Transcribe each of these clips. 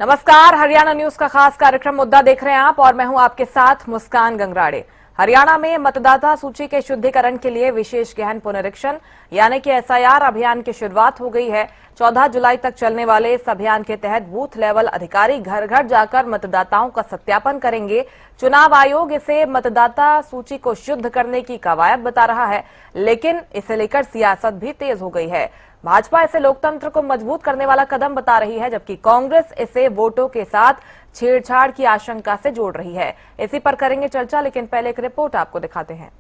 नमस्कार, हरियाणा न्यूज का खास कार्यक्रम मुद्दा देख रहे हैं आप और मैं हूं आपके साथ मुस्कान गंगराड़े। हरियाणा में मतदाता सूची के शुद्धिकरण के लिए विशेष गहन पुनरीक्षण यानी कि एसआईआर अभियान की शुरुआत हो गई है। 14 जुलाई तक चलने वाले इस अभियान के तहत बूथ लेवल अधिकारी घर घर जाकर मतदाताओं का सत्यापन करेंगे। चुनाव आयोग इसे मतदाता सूची को शुद्ध करने की कवायद बता रहा है, लेकिन इसे लेकर सियासत भी तेज हो गई है। भाजपा इसे लोकतंत्र को मजबूत करने वाला कदम बता रही है, जबकि कांग्रेस इसे वोटों के साथ छेड़छाड़ की आशंका से जोड़ रही है। इसी पर करेंगे चर्चा, लेकिन पहले एक रिपोर्ट आपको दिखाते हैं।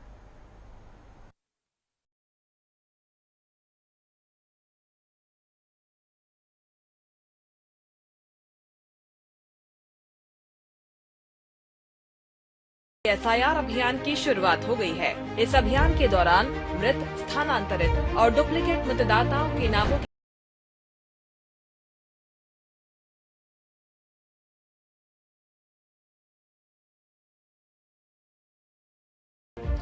एसआईआर अभियान की शुरुआत हो गई है। इस अभियान के दौरान मृत, स्थानांतरित और डुप्लीकेट मतदाताओं के नामों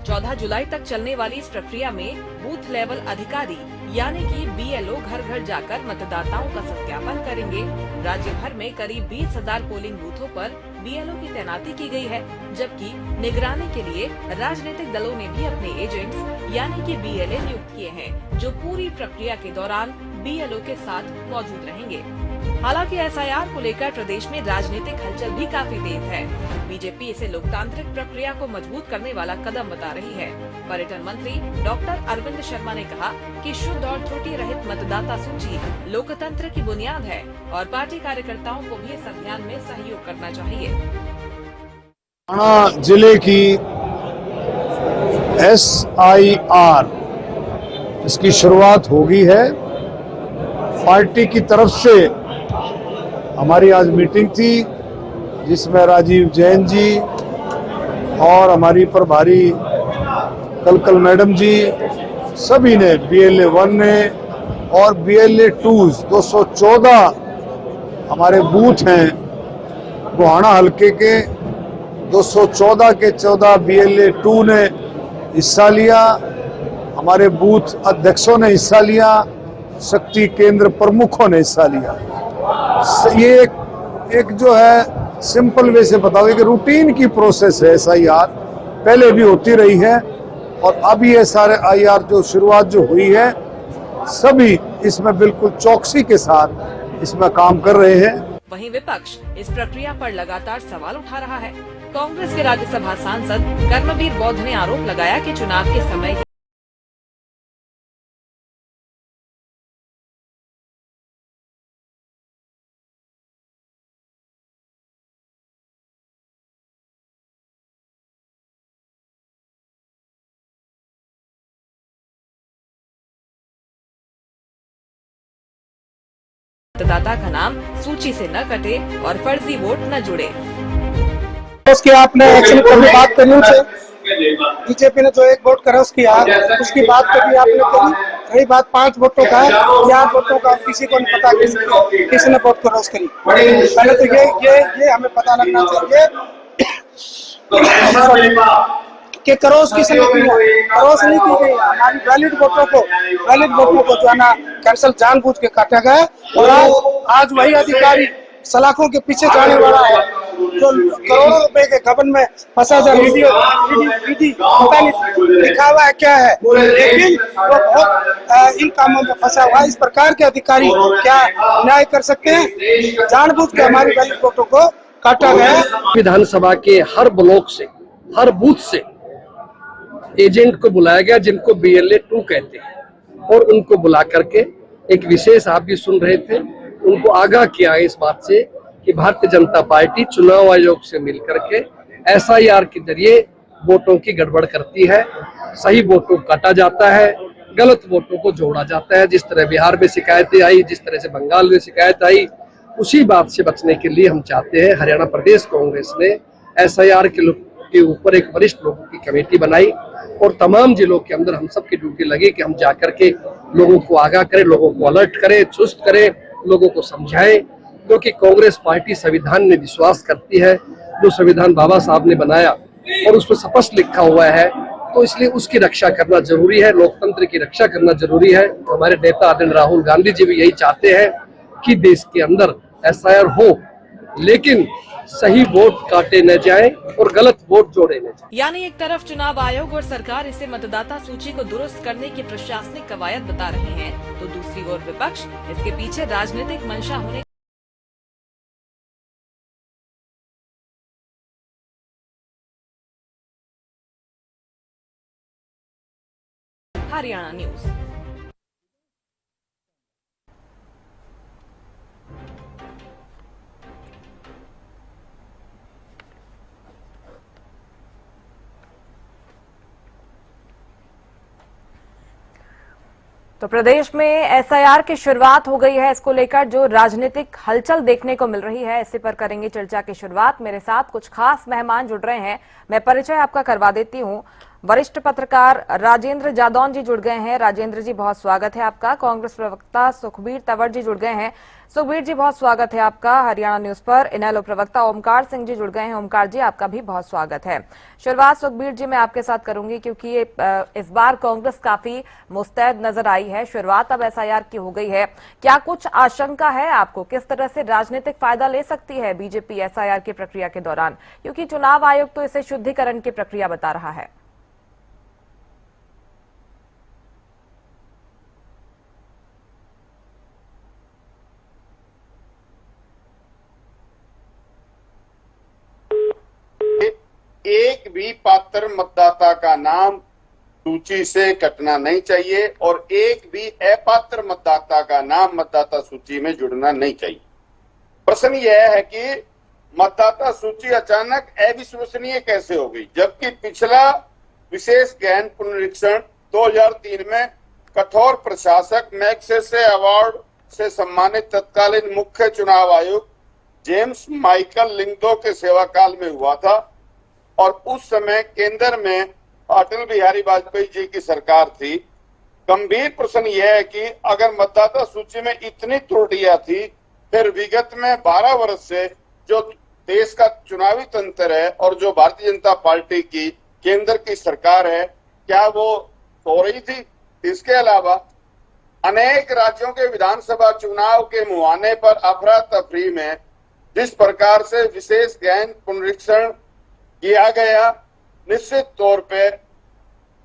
14 जुलाई तक चलने वाली इस प्रक्रिया में बूथ लेवल अधिकारी यानी कि बीएलओ घर घर जाकर मतदाताओं का सत्यापन करेंगे। राज्य भर में करीब 20,000 पोलिंग बूथों पर बीएलओ की तैनाती की गई है, जबकि निगरानी के लिए राजनीतिक दलों ने भी अपने एजेंट्स यानी कि बीएलए नियुक्त किए हैं, जो पूरी प्रक्रिया के दौरान बीएलओ के साथ मौजूद रहेंगे। हालांकि एसआईआर को लेकर प्रदेश में राजनीतिक हलचल भी काफी तेज है। बीजेपी इसे लोकतांत्रिक प्रक्रिया को मजबूत करने वाला कदम बता रही है। पर्यटन मंत्री डॉक्टर अरविंद शर्मा ने कहा कि शुद्ध और त्रुटि रहित मतदाता सूची लोकतंत्र की बुनियाद है और पार्टी कार्यकर्ताओं को भी इस अभियान में सहयोग करना चाहिए। हरियाणा जिले की एसआईआर इसकी शुरुआत हो गई है। पार्टी की तरफ से हमारी आज मीटिंग थी, जिसमें राजीव जैन जी और हमारी प्रभारी कलकल मैडम जी सभी ने, बीएलए 1 ने और बीएलए 2 214 हमारे बूथ हैं गोहाना हलके के, 214 के 14 बीएलए 2 ने हिस्सा लिया। हमारे बूथ अध्यक्षों ने हिस्सा लिया, शक्ति केंद्र प्रमुखों ने हिस्सा लिया। ये एक जो है सिंपल वे से बताओ कि रूटीन की प्रोसेस है। एसआईआर पहले भी होती रही है और अब ये सारे आईआर जो शुरुआत जो हुई है, सभी इसमें बिल्कुल चौकसी के साथ इसमें काम कर रहे हैं। वहीं विपक्ष इस प्रक्रिया पर लगातार सवाल उठा रहा है। कांग्रेस के राज्यसभा सांसद कर्मवीर बौद्ध ने आरोप लगाया कि चुनाव के समय मतदाता का नाम सूची से न कटे और फर्जी वोट न जुड़े। उसकी आपने एक्शन करने बात करी उसे, बीजेपी ने जो 1 वोट करा उसकी बात कभी आपने करी। रही बात 5 वोटों का, 4 वोटों का किसी को नहीं पता किसने वोट करा उसकी। पहले तो ये हमें पता लगना चाहिए कि क्रॉस किसने की है। क्रॉस नहीं की गई। हमारी वैलिड वोटों को जो है ना कैंसल जानबूझ के काटा गया और आज वही अधिकारी सलाखों के पीछे जाने वाला है जो करोड़ों रुपए के गबन में फंसा जा। वीडियो पता नहीं लिखा हुआ है क्या है, लेकिन वो बहुत इन कामों में फंसा हुआ है। इस प्रकार के अधिकारी क्या न्याय कर सकते हैं? जानबूझ के हमारी वैलिड वोटों को काटा गया। विधानसभा के हर ब्लॉक से, हर बूथ से एजेंट को बुलाया गया, जिनको बीएलए 2 कहते हैं, और उनको बुला करके एक विशेष, आप भी सुन रहे थे, उनको आगाह किया इस बात से कि भारतीय जनता पार्टी चुनाव आयोग से मिलकर के एसआईआर के जरिए वोटों की गड़बड़ करती है। सही वोटों को काटा जाता है, गलत वोटों को जोड़ा जाता है। जिस तरह बिहार में शिकायतें आई, जिस तरह से बंगाल में शिकायत आई, उसी बात से बचने के लिए हम चाहते हैं, हरियाणा प्रदेश कांग्रेस ने एसआईआर के ऊपर एक वरिष्ठ लोगों की कमेटी बनाई और तमाम जिलों के अंदर हम सब की ड्यूटी लगी कि हम जाकर के लोगों को आगाह करें, लोगों को अलर्ट करें, चुस्त करें, लोगों को समझाएं, क्योंकि कांग्रेस पार्टी संविधान में विश्वास करती है। जो संविधान बाबा साहब ने बनाया और उस पर स्पष्ट लिखा हुआ है, तो इसलिए उसकी रक्षा करना जरूरी है, लोकतंत्र की रक्षा करना जरूरी है। हमारे नेता आदरणीय राहुल गांधी जी भी यही चाहते हैं कि देश के अंदर एसआईआर हो लेकिन सही वोट काटे न जाए और गलत वोट जोड़े न जाए। यानी एक तरफ चुनाव आयोग और सरकार इसे मतदाता सूची को दुरुस्त करने की प्रशासनिक कवायद बता रहे हैं, तो दूसरी ओर विपक्ष इसके पीछे राजनीतिक मंशा होने हरियाणा न्यूज। तो प्रदेश में एसआईआर की शुरुआत हो गई है। इसको लेकर जो राजनीतिक हलचल देखने को मिल रही है, इसी पर करेंगे चर्चा की शुरुआत। मेरे साथ कुछ खास मेहमान जुड़ रहे हैं, मैं परिचय आपका करवा देती हूं। वरिष्ठ पत्रकार राजेंद्र जादौन जी जुड़ गए हैं। राजेंद्र जी, बहुत स्वागत है आपका। कांग्रेस प्रवक्ता सुखबीर तंवर जी जुड़ गए हैं। सुखबीर जी, बहुत स्वागत है आपका हरियाणा न्यूज पर। इनेलो प्रवक्ता ओमकार सिंह जी जुड़ गए हैं। ओमकार जी, आपका भी बहुत स्वागत है। शुरुआत सुखबीर जी मैं आपके साथ करूंगी, क्योंकि इस बार कांग्रेस काफी मुस्तैद नजर आई है। शुरुआत अब एसआईआर की हो गई है, क्या कुछ आशंका है आपको? किस तरह से राजनीतिक फायदा ले सकती है बीजेपी एसआईआर की प्रक्रिया के दौरान, क्योंकि चुनाव आयोग तो इसे शुद्धिकरण की प्रक्रिया बता रहा है। एक भी पात्र मतदाता का नाम सूची से कटना नहीं चाहिए और एक भी अपात्र मतदाता का नाम मतदाता सूची में जुड़ना नहीं चाहिए। प्रश्न यह है कि मतदाता सूची अचानक अविश्वसनीय कैसे हो गई, जबकि पिछला विशेष गहन पुनरीक्षण 2003 में कठोर प्रशासक मैग्सेसे अवार्ड से सम्मानित तत्कालीन मुख्य चुनाव आयुक्त जेम्स माइकल लिंगदो के सेवाकाल में हुआ था और उस समय केंद्र में अटल बिहारी वाजपेयी जी की सरकार थी। गंभीर प्रश्न यह है कि अगर मतदाता सूची में इतनी त्रुटियां थी, फिर विगत में 12 वर्ष से जो देश का चुनावी तंत्र है और जो भारतीय जनता पार्टी की केंद्र की सरकार है, क्या वो हो रही थी? इसके अलावा अनेक राज्यों के विधानसभा चुनाव के मुहाने पर अफरा तफरी में जिस प्रकार से विशेष गहन पुनरीक्षण किया गया, निश्चित तौर पे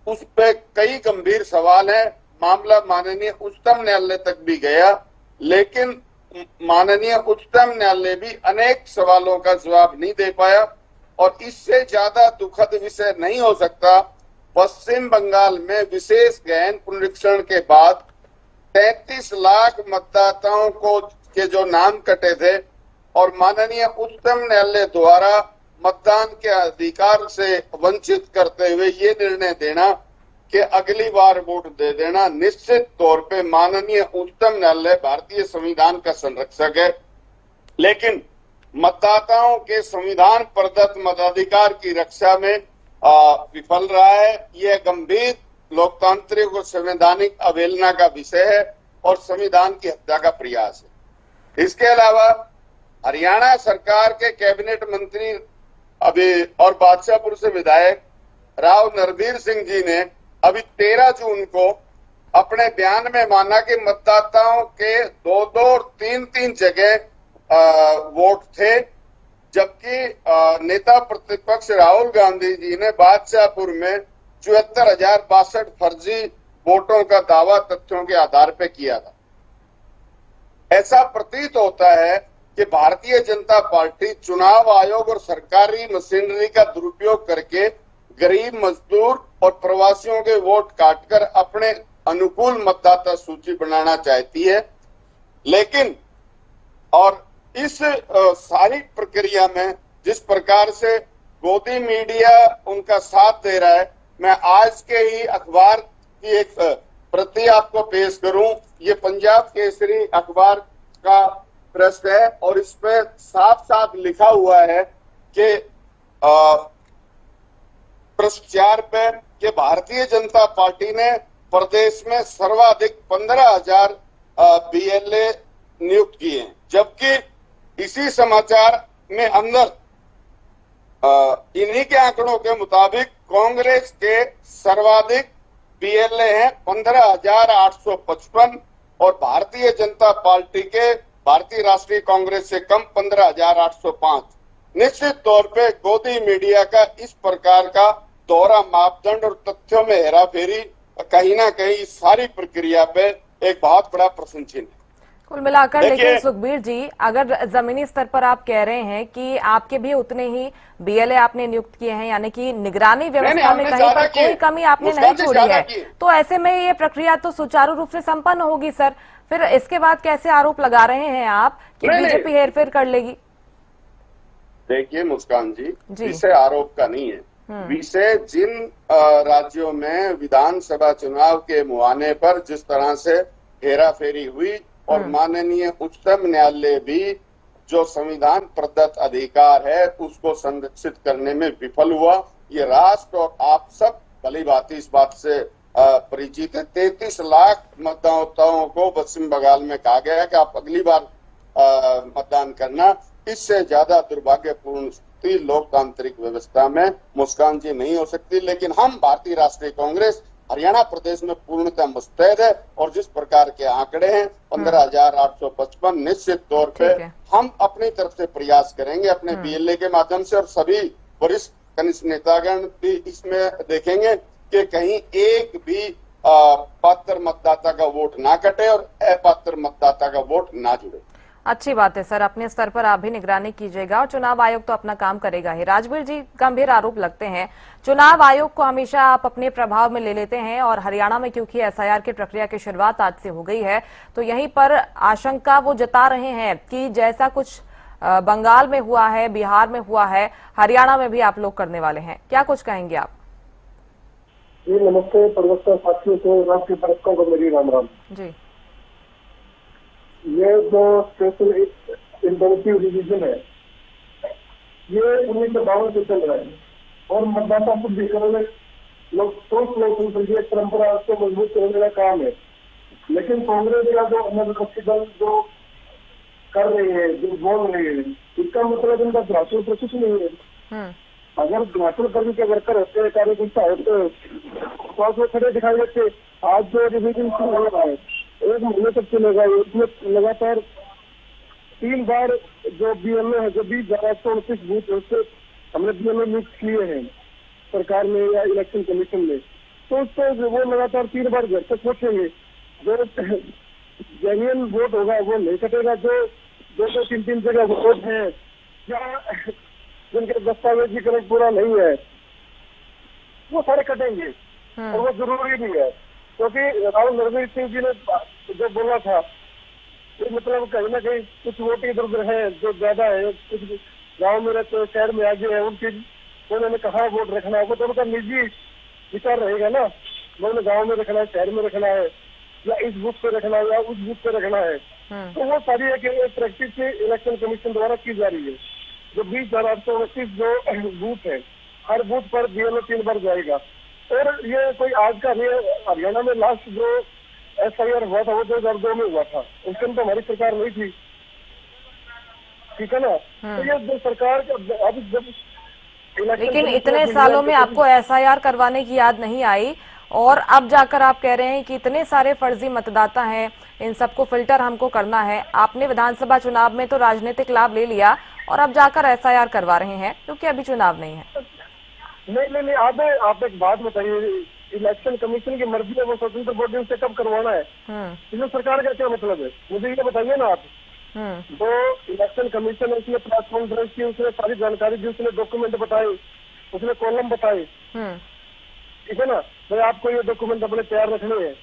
उस पे कई गंभीर सवाल हैं। मामला माननीय उच्चतम न्यायालय तक भी गया, लेकिन माननीय उच्चतम न्यायालय भी अनेक सवालों का जवाब नहीं दे पाया। और इससे ज्यादा दुखद विषय नहीं हो सकता, पश्चिम बंगाल में विशेष गहन पुनरीक्षण के बाद 33 लाख मतदाताओं को के जो नाम कटे थे और माननीय उच्चतम न्यायालय द्वारा मतदान के अधिकार से वंचित करते हुए ये निर्णय देना कि अगली बार वोट दे देना, निश्चित तौर पे माननीय उच्चतम न्यायालय भारतीय संविधान का संरक्षक है, लेकिन मतदाताओं के संविधान प्रदत्त मताधिकार की रक्षा में विफल रहा है। यह गंभीर लोकतांत्रिक और संवैधानिक अवहेलना का विषय है और संविधान की हत्या का प्रयास है। इसके अलावा हरियाणा सरकार के कैबिनेट मंत्री अभी और बादशाहपुर से विधायक राव नरवीर सिंह जी ने अभी 13 जून को अपने बयान में माना कि मतदाताओं के 2-2 और 3-3 जगह वोट थे, जबकि नेता प्रतिपक्ष राहुल गांधी जी ने बादशाहपुर में 74,062 फर्जी वोटों का दावा तथ्यों के आधार पर किया था। ऐसा प्रतीत होता है कि भारतीय जनता पार्टी चुनाव आयोग और सरकारी मशीनरी का दुरुपयोग करके गरीब मजदूर और प्रवासियों के वोट काटकर अपने अनुकूल मतदाता सूची बनाना चाहती है। लेकिन और इस सारी प्रक्रिया में जिस प्रकार से गोदी मीडिया उनका साथ दे रहा है, मैं आज के ही अखबार की एक प्रति आपको पेश करूं। ये पंजाब केसरी अखबार का पृष्ठ है और इसमें साफ साफ लिखा हुआ है कि पृष्ठ 4 पे कि भारतीय जनता पार्टी ने प्रदेश में सर्वाधिक 15,000 बीएलए नियुक्त किए हैं, जबकि इसी समाचार में अंदर इन्हीं के आंकड़ों के मुताबिक कांग्रेस के सर्वाधिक बीएलए हैं 15,855 और भारतीय जनता पार्टी के भारतीय राष्ट्रीय कांग्रेस से कम 15,805। निश्चित तौर पे गोदी मीडिया का इस प्रकार का दोहरा मापदंड और तथ्यों में हेराफेरी कहीं ना कहीं इस सारी प्रक्रिया पे एक बहुत बड़ा प्रश्न चिन्ह है। कुल मिलाकर लेकिन सुखबीर जी, अगर जमीनी स्तर पर आप कह रहे हैं कि आपके भी उतने ही बीएलए आपने नियुक्त किए हैं, यानी कि निगरानी व्यवस्था में कहीं पर कोई कमी आपने नहीं छोड़ी है, तो ऐसे में ये प्रक्रिया तो सुचारू रूप से संपन्न होगी सर। फिर इसके बाद कैसे आरोप लगा रहे हैं आप कि बीजेपी हेरफेर कर लेगी? देखिए मुस्कान जी, विषय आरोप का नहीं है, विषय जिन राज्यों में विधानसभा चुनाव के मुहाने पर जिस तरह से हेराफेरी हुई और माननीय उच्चतम न्यायालय भी जो संविधान प्रदत्त अधिकार है उसको संरक्षित करने में विफल हुआ। ये राष्ट्र और आप सब भली भांति इस बात से परिचित है। 33 लाख मतदाताओं को पश्चिम बंगाल में कहा गया है कि आप अगली बार मतदान करना। इससे ज्यादा दुर्भाग्यपूर्ण स्थिति लोकतांत्रिक व्यवस्था में मुस्कान जी नहीं हो सकती। लेकिन हम भारतीय राष्ट्रीय कांग्रेस हरियाणा प्रदेश में पूर्णतः मुस्तैद है और जिस प्रकार के आंकड़े हैं 15,855, निश्चित तौर पे हम अपनी तरफ से प्रयास करेंगे अपने बीएलए के माध्यम से, और सभी वरिष्ठ कनिष्ठ नेतागण भी इसमें देखेंगे कि कहीं एक भी पात्र मतदाता का वोट ना कटे और अपात्र मतदाता का वोट ना जुड़े। अच्छी बात है सर, अपने स्तर पर आप भी निगरानी कीजिएगा और चुनाव आयोग तो अपना काम करेगा ही। राजवीर जी, गंभीर आरोप लगते हैं, चुनाव आयोग को हमेशा आप अपने प्रभाव में ले लेते हैं और हरियाणा में क्योंकि एसआईआर की प्रक्रिया की शुरुआत आज से हो गई है तो यहीं पर आशंका वो जता रहे हैं कि जैसा कुछ बंगाल में हुआ है, बिहार में हुआ है, हरियाणा में भी आप लोग करने वाले हैं। क्या कुछ कहेंगे आप? जी नमस्ते प्रवक्ता साथियों को, राष्ट्रीय दर्शकों को मेरी राम राम जी। ये जो स्पेशल इंटेंसिव रिवीजन है ये 1952 से चल रहा है और मतदाता शुद्धिकरण लोग संसदीय परंपरा को मजबूत करने का काम है। लेकिन कांग्रेस का जो अन्य विपक्षी दल जो कर रहे हैं, जो बोल रहे हैं, इसका मतलब इनका घासल प्रशिक्ष नहीं है। अगर घासल करने के वर्कर होते हैं, कार्यकर्ता होते तो वो खड़े दिखाई देते। आज जो रिवीजन शुरू हो रहा है 1 महीने तक चलेगा। इसमें लगातार 3 बार जो बीएलओ है, जो 20,829 बूथ उससे हमने बीएलओ नियुक्त किए हैं सरकार ने या इलेक्शन कमीशन ने, तो उसको वो लगातार 3 बार घर तक पहुंचेंगे। जो जेन्युइन वोट होगा वो नहीं कटेगा। जो 2-3 जगह वोट है या जिनके दस्तावेजीकरण पूरा नहीं है वो सारे कटेंगे और वो जरूरी भी है, क्योंकि राहुल नरवीर सिंह जी ने जो बोला था तो मतलब कहीं ना कहीं कुछ वोट इधर उधर है जो ज्यादा है, कुछ गांव में रहते शहर में आगे है, उनकी उन्होंने कहा वोट रखना है, वो तो उनका निजी विचार रहेगा ना, उन्होंने गाँव में रखना है, शहर में रखना है, या इस बूथ पे रखना है या उस बूथ पे रखना है। तो वो सारी एक प्रैक्टिस इलेक्शन कमीशन द्वारा की जा रही है। जो 20,829 जो बूथ है, हर बूथ पर बीएलओ 3 बार जाएगा। और ये कोई आज का नहीं है, हरियाणा में लास्ट जो एसआईआर हुआ था वो 2002 में हुआ था, उस टाइम तो हमारी सरकार नहीं थी, ठीक है ना। तो ये जो सरकार अब जब लेकिन इतने सालों में आपको एसआईआर करवाने की याद नहीं आई और अब जाकर आप कह रहे हैं कि इतने सारे फर्जी मतदाता हैं, इन सबको फिल्टर हमको करना है। आपने विधानसभा चुनाव में तो राजनीतिक लाभ ले लिया और अब जाकर एसआईआर करवा रहे हैं क्योंकि अभी चुनाव नहीं है। नहीं आप एक बात बताइए, इलेक्शन कमीशन की मर्जी है, वो स्वतंत्र बॉडी से कब करवाना है, इसमें सरकार का क्या मतलब है, मुझे ये बताइए ना आप। तो इलेक्शन कमीशन उसने प्रेस कॉन्फ्रेंस की, उसने सारी जानकारी दी, उसने डॉक्यूमेंट बताए, उसने कॉलम बताए, ठीक है ना। भाई आपको ये डॉक्यूमेंट अपने तैयार रखने हैं।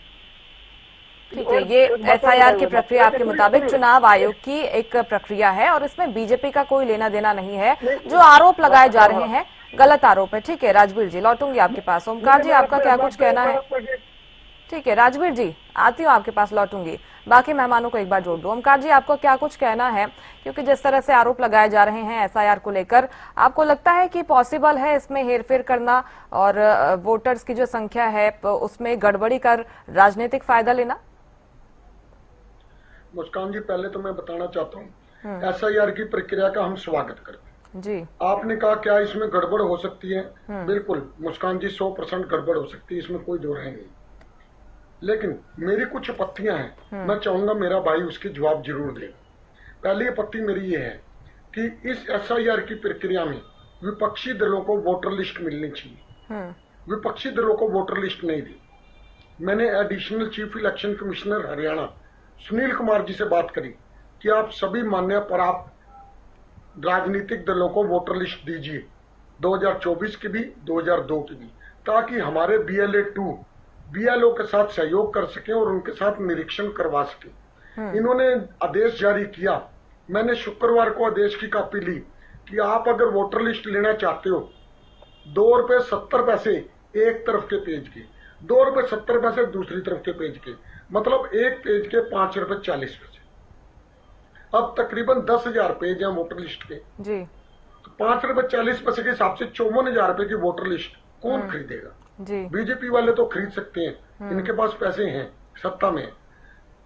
ठीक है, ये एसआईआर की प्रक्रिया आपके मुताबिक चुनाव आयोग की एक प्रक्रिया है और इसमें बीजेपी का कोई लेना देना नहीं है। जो आरोप लगाए जा रहे हैं गलत आरोप है। ठीक है राजवीर जी, लौटूंगी आपके पास। ओमकार जी, आपका क्या कुछ कहना है? ठीक है राजवीर जी, आती हूँ आपके पास, लौटूंगी। बाकी मेहमानों को एक बार जोड़ दो। ओमकार जी, आपको क्या कुछ कहना है, क्योंकि जिस तरह से आरोप लगाए जा रहे हैं एसआईआर को लेकर, आपको लगता है कि पॉसिबल है इसमें हेरफेर करना और वोटर्स की जो संख्या है उसमें गड़बड़ी कर राजनीतिक फायदा लेना? मुस्कान जी, पहले तो मैं बताना चाहता हूँ एसआईआर की प्रक्रिया का हम स्वागत करते हैं जी। आपने कहा क्या इसमें गड़बड़ हो सकती है? बिल्कुल मुस्कान जी, 100% गड़बड़ हो सकती है, इसमें कोई दो राय नहीं। लेकिन मेरी कुछ आपत्तियां हैं, मैं चाहूंगा मेरा भाई उसके जवाब जरूर दे। पहली आपत्ति मेरी ये है कि इस SIR की प्रक्रिया में विपक्षी दलों को वोटर लिस्ट मिलनी चाहिए। विपक्षी दलों को वोटर लिस्ट नहीं दी। मैंने additional chief election commissioner Haryana Sunil Kumar ji से बात करी कि आप सभी मान्य पर आप राजनीतिक दलों को वोटर लिस्ट दीजिए, 2024 की भी 2002 की भी, ताकि हमारे BLA-2 BLO के साथ सहयोग कर सके और उनके साथ निरीक्षण करवा सके। इन्होंने आदेश जारी किया। मैंने शुक्रवार को आदेश की कॉपी ली कि आप अगर वोटर लिस्ट लेना चाहते हो, ₹2.70 एक तरफ के पेज के, ₹2.70 दूसरी तरफ के पेज के, मतलब एक पेज के ₹5.40। अब तकरीबन 10,000 पेज हैं वोटर लिस्ट के जी। तो ₹5.40 के हिसाब से 54,000 रुपए की वोटर लिस्ट कौन खरीदेगा? जी। बीजेपी वाले तो खरीद सकते हैं, इनके पास पैसे हैं, सत्ता में।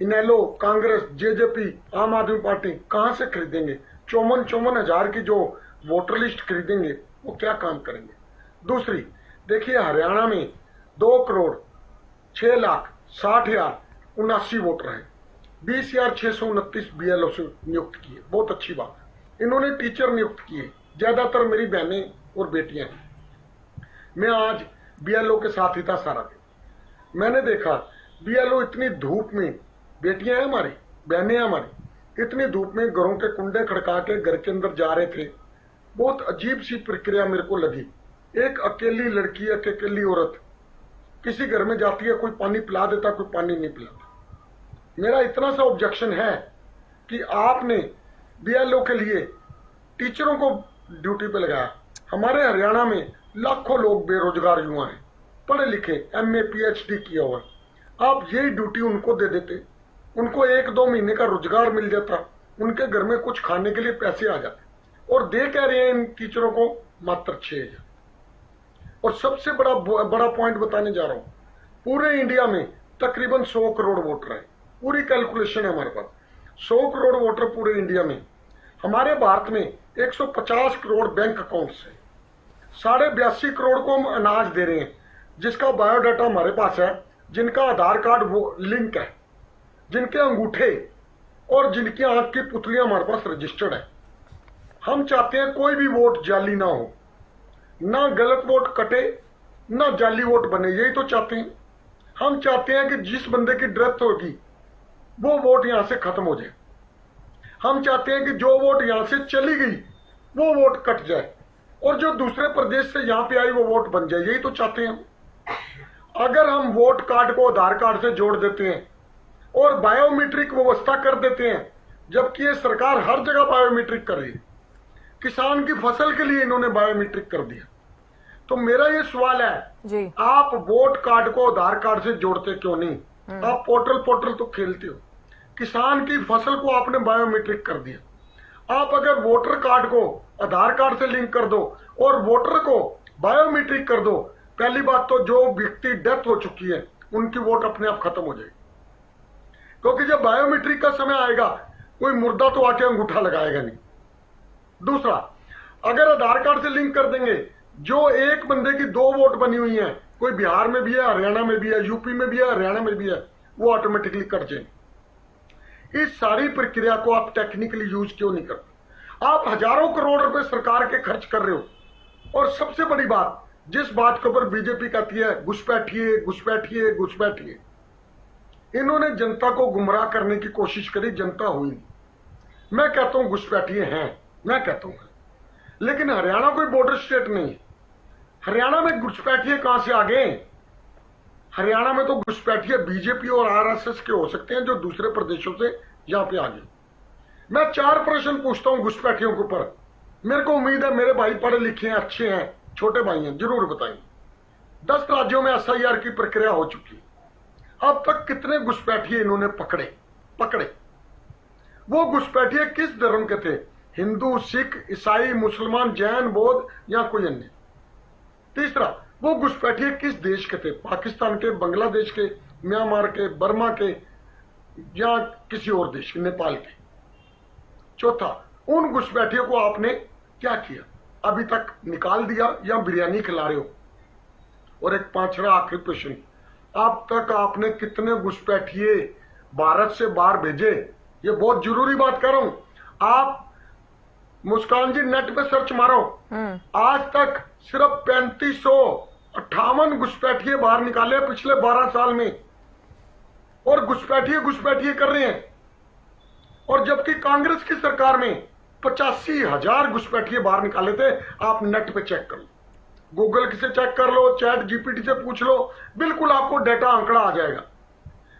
इनेलो, कांग्रेस, JJP, आम आदमी पार्टी कहां से खरीदेंगे? 54,000 की जो वोटर लिस्ट खरीदेंगे वो क्या काम करेंगे? दूसरी देखिए, हरियाणा में 2,06,60,79 वोटर हैं, 20,629 BLO से नियुक्त किए, बहुत अच्छी बात है। इन्होंने टीचर नियुक्त किए, ज्यादातर मेरी बहनें और बेटियां हैं। मैं आज BLO के साथ ही था सारा दिन। मैंने देखा BLO इतनी धूप में, बेटियां हैं हमारी, बहनें हैं हमारी, इतनी धूप में घरों के कुंडे खड़का के घर के अंदर जा रहे थे। बहुत अजीब सी प्रक्रिया मेरे को लगी। एक अकेली लड़की, एक अकेली औरत किसी घर में जाती है, कोई पानी पिला देता, कोई पानी नहीं पिलाता। मेरा इतना सा ऑब्जेक्शन है कि आपने BLO के लिए टीचरों को ड्यूटी पे लगाया। हमारे हरियाणा में लाखों लोग बेरोजगार युवा हैं, पढ़े लिखे, MA PhD किया हुआ। आप यही ड्यूटी उनको दे देते, उनको 1-2 महीने का रोजगार मिल जाता, उनके घर में कुछ खाने के लिए पैसे आ जाते। और दे कह रहे हैं इन टीचरों को मात्र 6,000। और सबसे बड़ा पॉइंट बताने जा रहा हूं, पूरे इंडिया में तकरीबन 100 करोड़ वोटर हैं। पूरी कैलकुलेशन है हमारे पास, 100 करोड़ वोटर पूरे इंडिया में। हमारे भारत में 150 करोड़ बैंक अकाउंट्स है, 82.5 करोड़ को हम अनाज दे रहे हैं, जिसका बायोडाटा हमारे पास है, जिनका आधार कार्ड वो लिंक है, जिनके अंगूठे और जिनकी आंख की पुतलियां हमारे पास रजिस्टर्ड है। हम चाहते हैं कोई भी वोट जाली ना हो, ना गलत वोट कटे, ना जाली वोट बने, यही तो चाहते हैं। हम चाहते हैं कि जिस बंदे की डेथ होगी वो वोट यहां से खत्म हो जाए। हम चाहते हैं कि जो वोट यहां से चली गई वो वोट कट जाए, और जो दूसरे प्रदेश से यहां पे आई वो वोट बन जाए, यही तो चाहते हैं हम। अगर हम वोट कार्ड को आधार कार्ड से जोड़ देते हैं और बायोमेट्रिक व्यवस्था कर देते हैं, जबकि ये सरकार हर जगह बायोमेट्रिक कर रही है, किसान की फसल के लिए इन्होंने बायोमेट्रिक कर दिया, तो मेरा ये सवाल है जी, आप वोट कार्ड को आधार कार्ड से जोड़ते क्यों नहीं? आप पोर्टल तो खेलते हो, किसान की फसल को आपने बायोमेट्रिक कर दिया। आप अगर वोटर कार्ड को आधार कार्ड से लिंक कर दो और वोटर को बायोमेट्रिक कर दो, पहली बात तो जो व्यक्ति डेथ हो चुकी है उनकी वोट अपने आप खत्म हो जाएगी, क्योंकि जब बायोमेट्रिक का समय आएगा कोई मुर्दा तो आके अंगूठा लगाएगा नहीं। दूसरा, अगर आधार कार्ड से लिंक कर देंगे, जो एक बंदे की 2 वोट बनी हुई है, कोई बिहार में भी है, हरियाणा में भी है, यूपी में भी है, हरियाणा में भी है, वो ऑटोमेटिकली कट जाएंगे। इस सारी प्रक्रिया को आप टेक्निकली यूज क्यों नहीं करते? आप हजारों करोड़ रुपए सरकार के खर्च कर रहे हो, और सबसे बड़ी बात, जिस बात के ऊपर बीजेपी कहती है घुसपैठिए घुसपैठिए घुसपैठिए, इन्होंने जनता को गुमराह करने की कोशिश करी, जनता हुई नहीं। मैं कहता हूं घुसपैठिए हैं, मैं कहता हूं, लेकिन हरियाणा कोई बॉर्डर स्टेट नहीं है। हरियाणा में घुसपैठिए कहां से आ गए? हरियाणा में तो घुसपैठिए बीजेपी और RSS के हो सकते हैं, जो दूसरे प्रदेशों से यहां पे आ गए। मैं 4 प्रश्न पूछता हूं घुसपैठियों के ऊपर, मेरे को उम्मीद है मेरे भाई पढ़े लिखे हैं, अच्छे हैं, छोटे भाई हैं, जरूर बताएंगे। 10 राज्यों में SIR की प्रक्रिया हो चुकी है। अब तक कितने घुसपैठिए इन्होंने पकड़े? वो घुसपैठिए किस धर्म के थे? हिंदू, सिख, ईसाई, मुसलमान, जैन, बौद्ध या कोई अन्य? तीसरा, वो घुसपैठिए किस देश के थे? पाकिस्तान के, बांग्लादेश के, म्यांमार के, बर्मा के, या किसी और देश के, नेपाल के? चौथा, उन घुसपैठियों को आपने क्या किया? अभी तक निकाल दिया या बिरयानी खिला रहे हो? और एक 5वां आखिरी प्रश्न, अब तक आपने कितने घुसपैठिए भारत से बाहर भेजे? ये बहुत जरूरी बात कर रहा हूं। आप मुस्कान जी नेट पे सर्च मारो, आज तक सिर्फ 3558 घुसपैठिए बाहर निकाले पिछले 12 साल में, और घुसपैठिए कर रहे हैं। और जबकि कांग्रेस की सरकार में 85,000 घुसपैठिए बाहर निकाले थे। आप नेट पे चेक कर लो, गूगल से चेक कर लो, चैट जीपीटी से पूछ लो, बिल्कुल आपको डेटा आंकड़ा आ जाएगा।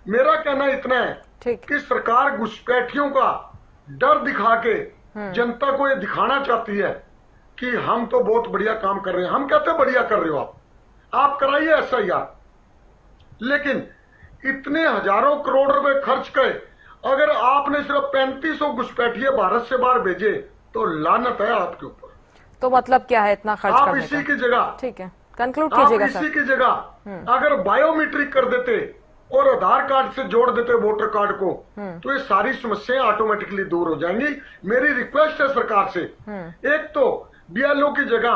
मेरा कहना इतना है कि सरकार घुसपैठियों का डर दिखा के जनता को ये दिखाना चाहती है कि हम तो बहुत बढ़िया काम कर रहे हैं। हम कहते हैं बढ़िया कर रहे हो आप कराइए SIR, लेकिन इतने हजारों करोड़ रुपए खर्च करे, अगर आपने सिर्फ 3500 घुसपैठिए भारत से बाहर भेजे तो लानत है आपके ऊपर। तो मतलब क्या है इतना खर्च आप करने इसी का? की जगह, ठीक है, कंक्लूड कीजिएगा सर। इसी की जगह अगर बायोमेट्रिक कर देते और आधार कार्ड से जोड़ देते वोटर कार्ड को, तो ये सारी समस्याएं ऑटोमेटिकली दूर हो जाएंगी। मेरी रिक्वेस्ट है सरकार से, एक तो BLO की जगह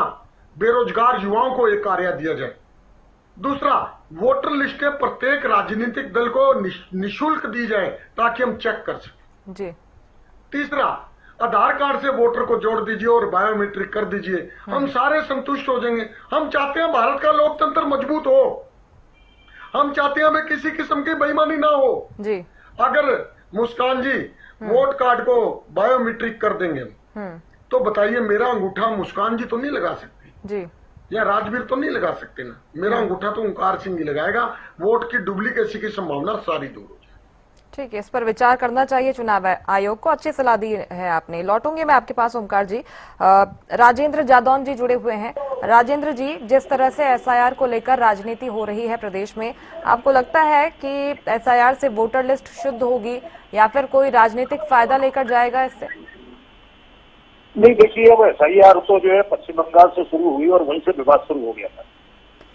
बेरोजगार युवाओं को एक कार्य दिया जाए। दूसरा, वोटर लिस्टें प्रत्येक राजनीतिक दल को निशुल्क दी जाए ताकि हम चेक कर सकें जी। तीसरा, आधार कार्ड से वोटर को जोड़ दीजिए और बायोमेट्रिक कर दीजिए, हम सारे संतुष्ट हो जाएंगे। हम चाहते हैं भारत का लोकतंत्र मजबूत हो, हम चाहते हैं हमें किसी किस्म की बेईमानी ना हो जी। अगर मुस्कान जी वोट कार्ड को बायोमेट्रिक कर देंगे तो बताइए, मेरा अंगूठा मुस्कान जी तो नहीं लगा सकती जी, या राजवीर तो नहीं लगा सकते ना, मेरा अंगूठा तो ओंकार सिंह ही लगाएगा। वोट की डुप्लीकेसी की संभावना सारी दूर हो जाए। ठीक है, इस पर विचार करना चाहिए चुनाव आयोग को। अच्छी सलाह दी है आपने। लौटूंगी मैं आपके पास ओमकार जी। राजेंद्र जादौन जी जुड़े हुए हैं। राजेंद्र जी, जिस तरह से SIR को लेकर राजनीति हो रही है प्रदेश में, आपको लगता है कि SIR से वोटर लिस्ट शुद्ध होगी या फिर कोई राजनीतिक फायदा लेकर जाएगा इससे? नहीं, देखिए, अब SIR तो जो है पश्चिम बंगाल से शुरू हुई और वहीं से विवाद शुरू हो गया था।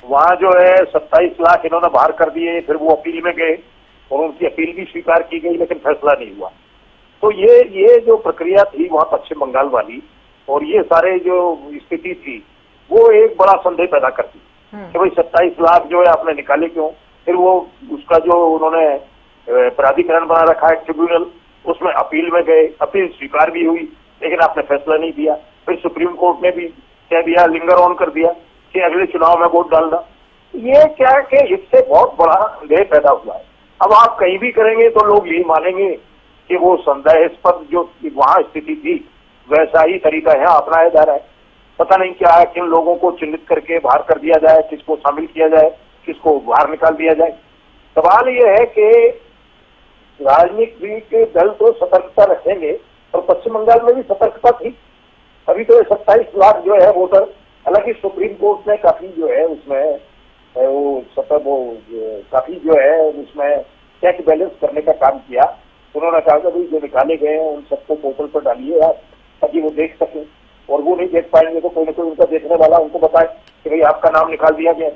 वहां जो है 27 लाख इन्होंने बाहर कर दिए, फिर वो अपील में गए और उनकी अपील भी स्वीकार की गई, लेकिन फैसला नहीं हुआ। तो ये जो प्रक्रिया थी वहां पश्चिम बंगाल वाली, और ये सारे जो स्थिति थी, वो एक बड़ा संदेह पैदा करती कि भाई 27 लाख जो है आपने निकाले क्यों। फिर वो उसका जो उन्होंने प्राधिकरण बना रखा है, ट्रिब्यूनल, उसमें अपील में गए, अपील स्वीकार भी हुई, लेकिन आपने फैसला नहीं दिया। फिर सुप्रीम कोर्ट ने भी कह दिया, लिंगर ऑन कर दिया कि अगले चुनाव में वोट डालना। ये क्या है कि इससे बहुत बड़ा संदेह पैदा हुआ है। अब आप कहीं भी करेंगे तो लोग यही मानेंगे कि वो संदेहास्पद जो वहां स्थिति थी वैसा ही तरीका यहाँ अपनाया जा रहा है। पता नहीं क्या है, किन लोगों को चिन्हित करके बाहर कर दिया जाए, किसको शामिल किया जाए, किसको बाहर निकाल दिया जाए। सवाल ये है कि राजनीतिक दल तो सतर्कता रखेंगे, और पश्चिम बंगाल में भी सतर्कता थी। अभी तो 27 लाख जो है वोटर, हालांकि सुप्रीम कोर्ट ने काफी जो है उसमें काफी जो है उसमें चेक बैलेंस करने का काम किया। उन्होंने कहा कि भाई जो निकाले गए हैं उन सबको पोर्टल पर डालिए आप, ताकि वो देख सके, और वो नहीं देख पाएंगे तो कोई ना कोई उनका देखने वाला उनको बताए कि भाई आपका नाम निकाल दिया गया।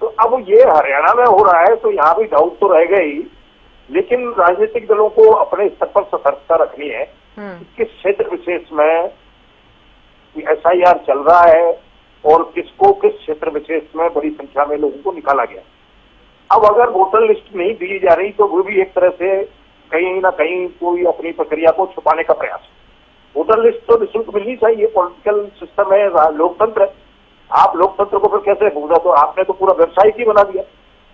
तो अब ये हरियाणा में हो रहा है तो यहाँ भी डाउट तो रहेगा ही, लेकिन राजनीतिक दलों को अपने स्तर पर सतर्कता रखनी है कि किस क्षेत्र विशेष में SIR चल रहा है और किसको किस क्षेत्र विशेष में बड़ी संख्या में लोगों को निकाला गया। अब अगर वोटर लिस्ट नहीं दी जा रही तो वो भी एक तरह से कहीं ना कहीं कोई अपनी प्रक्रिया को छुपाने का प्रयास। वोटर लिस्ट तो निःशुल्क मिलनी चाहिए, पॉलिटिकल सिस्टम है, लोकतंत्र है। आप लोकतंत्र को फिर कैसे भूला, तो आपने तो पूरा व्यवसाय ही बना दिया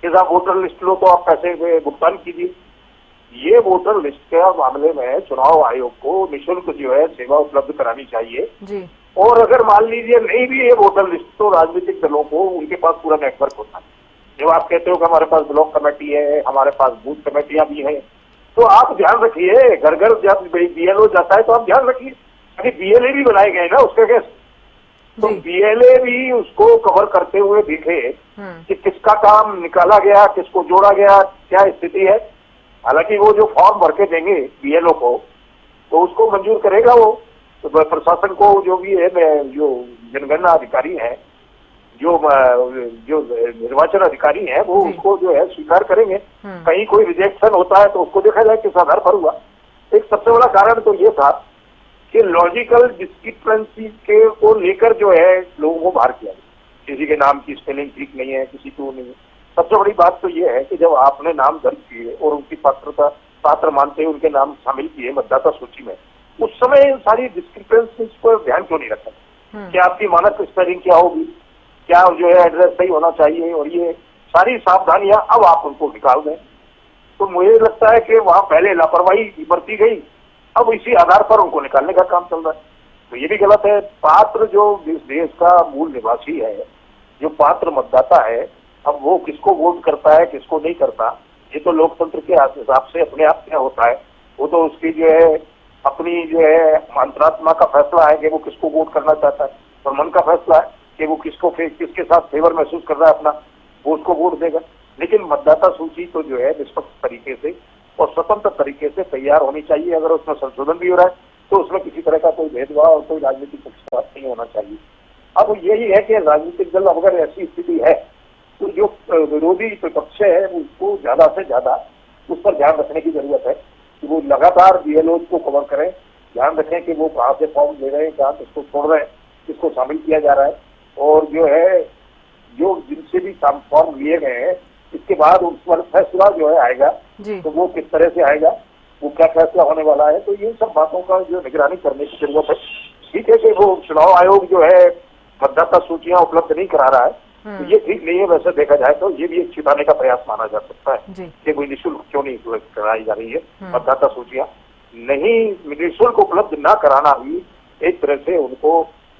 कि आप वोटर लिस्ट लो तो आप पैसे भुगतान कीजिए। ये वोटर लिस्ट के मामले में चुनाव आयोग को निःशुल्क जो है सेवा उपलब्ध करानी चाहिए जी। और अगर मान लीजिए नहीं भी ये वोटर लिस्ट, तो राजनीतिक दलों को उनके पास पूरा नेटवर्क होता है। जब आप कहते हो कि हमारे पास ब्लॉक कमेटी है, हमारे पास बूथ कमेटियां भी हैं, तो आप ध्यान रखिए, घर घर जब BLO जाता है तो आप ध्यान रखिए, अभी BLA भी बनाए गए ना उसके केस, तो BLA भी उसको कवर करते हुए दिखे कि किसका काम निकाला गया, किसको जोड़ा गया, क्या स्थिति है। हालांकि वो जो फॉर्म भर के देंगे BLO को, तो उसको मंजूर करेगा वो, तो प्रशासन को जो भी है, जो जनगणना अधिकारी है, जो निर्वाचन अधिकारी है, वो उसको जो है स्वीकार करेंगे। कहीं कोई रिजेक्शन होता है तो उसको देखा जाए किस आधार पर हुआ। एक सबसे बड़ा कारण तो ये था कि लॉजिकल डिस्क्रिपेंसी के को लेकर जो है लोगों को बाहर किया, किसी के नाम की स्पेलिंग ठीक नहीं है, किसी को नहीं है। सबसे बड़ी बात तो ये है कि जब आपने नाम दर्ज किए और उनकी पात्र मानते हुए उनके नाम शामिल किए मतदाता सूची में, उस समय इन सारी डिस्क्रिपेंसीज को ध्यान क्यों नहीं रखा? क्या आपकी मानक स्पेलिंग क्या होगी, क्या जो है एड्रेस सही होना चाहिए, और ये सारी सावधानियां अब आप उनको निकाल दें। तो मुझे लगता है कि वहां पहले लापरवाही बरती गई, अब इसी आधार पर उनको निकालने का काम चल रहा है। तो ये भी गलत है। पात्र जो इस देश का मूल निवासी है, जो पात्र मतदाता है, अब वो किसको वोट करता है किसको नहीं करता, ये तो लोकतंत्र के हिसाब से अपने आप क्या होता है, वो तो उसकी जो है अपनी जो है अंतरात्मा का फैसला है कि वो किसको वोट करना चाहता है, और मन का फैसला है कि वो किसके साथ फेवर महसूस कर रहा है अपना, वो उसको वोट देगा। लेकिन मतदाता सूची तो जो है निष्पक्ष तरीके से और स्वतंत्र तरीके से तैयार होनी चाहिए। अगर उसमें संशोधन भी हो रहा है तो उसमें किसी तरह का कोई भेदभाव और कोई राजनीतिक पक्षपात नहीं होना चाहिए। अब यही है कि राजनीतिक दल अगर ऐसी स्थिति है तो जो विरोधी विपक्ष है उसको ज्यादा से ज्यादा उस पर ध्यान रखने की जरूरत है कि वो लगातार बीएलओ को कवर करें, ध्यान रखें कि वो कहाँ से फॉर्म ले रहे हैं, कहाँ किसको छोड़ रहे हैं, किसको शामिल किया जा रहा है, और जो है जो जिनसे भी फॉर्म लिए गए हैं इसके बाद उस पर फैसला जो है आएगा तो वो किस तरह से आएगा, वो क्या फैसला होने वाला है। तो ये सब बातों का जो निगरानी करने की जरूरत है। ठीक है कि वो चुनाव आयोग जो है मतदाता सूचियां उपलब्ध नहीं करा रहा है, तो ये ठीक नहीं है। वैसे देखा जाए तो ये भी एक छिपाने का प्रयास माना जा सकता है कि कोई निःशुल्क क्यों नहीं कराई जा रही है मतदाता सूचियां। नहीं, निःशुल्क उपलब्ध न कराना भी एक तरह से उनको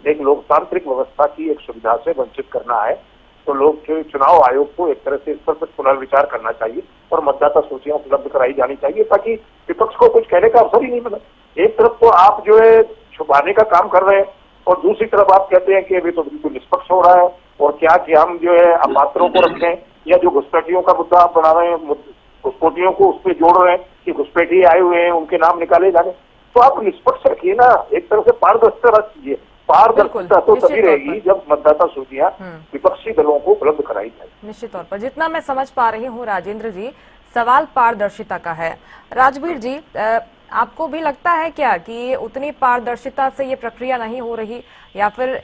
एक लोकतांत्रिक व्यवस्था की एक सुविधा से वंचित करना है। तो लोग चुनाव आयोग को एक तरह से इस पर पुनर्विचार करना चाहिए और मतदाता सूचियां उपलब्ध कराई जानी चाहिए ताकि विपक्ष को कुछ कहने का अवसर ही नहीं मिला। एक तरफ तो आप जो है छुपाने का काम कर रहे हैं और दूसरी तरफ आप कहते हैं कि अभी तो बिल्कुल निष्पक्ष हो रहा है, और क्या कि हम जो है अपात्रों को रखें, या जो घुसपैठियों का मुद्दा आप बना रहे हैं घुसपैठियों को उस पर जोड़ रहे हैं कि घुसपैठी आए हुए हैं उनके नाम निकाले जाने। तो आप निष्पक्ष रखिए ना, एक तरह से पारदर्शिता रखिए। पारदर्शिता तो तभी रहेगी जब मतदाता सूचियां विपक्षी दलों को उपलब्ध कराई जाए। निश्चित तौर पर जितना मैं समझ पा रही हूँ राजेंद्र जी, सवाल पारदर्शिता का है। राजवीर जी, आपको भी लगता है क्या कि उतनी पारदर्शिता से ये प्रक्रिया नहीं हो रही, या फिर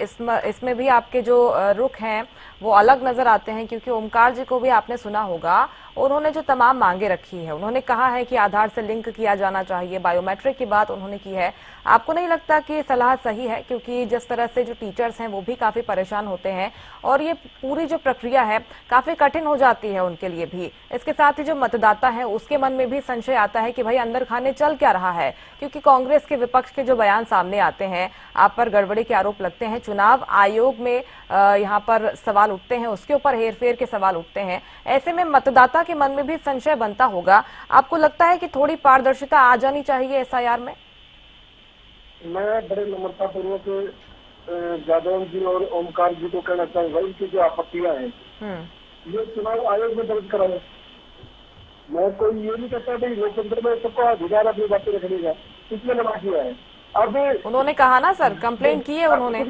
इसमें भी आपके जो रुख हैं वो अलग नजर आते हैं? क्योंकि ओमकार जी को भी आपने सुना होगा, उन्होंने जो तमाम मांगे रखी है, उन्होंने कहा है कि आधार से लिंक किया जाना चाहिए, बायोमेट्रिक की बात उन्होंने की है। आपको नहीं लगता कि सलाह सही है? क्योंकि जिस तरह से जो टीचर्स हैं वो भी काफी परेशान होते हैं और ये पूरी जो प्रक्रिया है काफी कठिन हो जाती है उनके लिए भी। इसके साथ ही जो मतदाता है उसके मन में भी संशय आता है कि भाई अंदर खाने चल क्या रहा है, क्योंकि कांग्रेस के विपक्ष के जो बयान सामने आते हैं, आप पर गड़बड़ी के आरोप लगते हैं, चुनाव आयोग में यहाँ पर सवाल उठते हैं, उसके ऊपर हेरफेर के सवाल उठते हैं। ऐसे में मतदाता के मन में भी संशय बनता होगा। आपको लगता है कि थोड़ी पारदर्शिता आ जानी चाहिए एसआईआर में? मैं बड़े नम्रता पूर्वक जादव जी और ओमकार जी को कहना चाहूंगा, इनकी जो आपत्तियां हैं ये चुनाव आयोग में दर्ज कराए। मैं कोई ये नहीं कहता कि लोकतंत्र में सबको अधिकार अपनी बातें रखने का, इसमें लगा किया है। अब उन्होंने कहा ना सर, कंप्लेंट की है उन्होंने,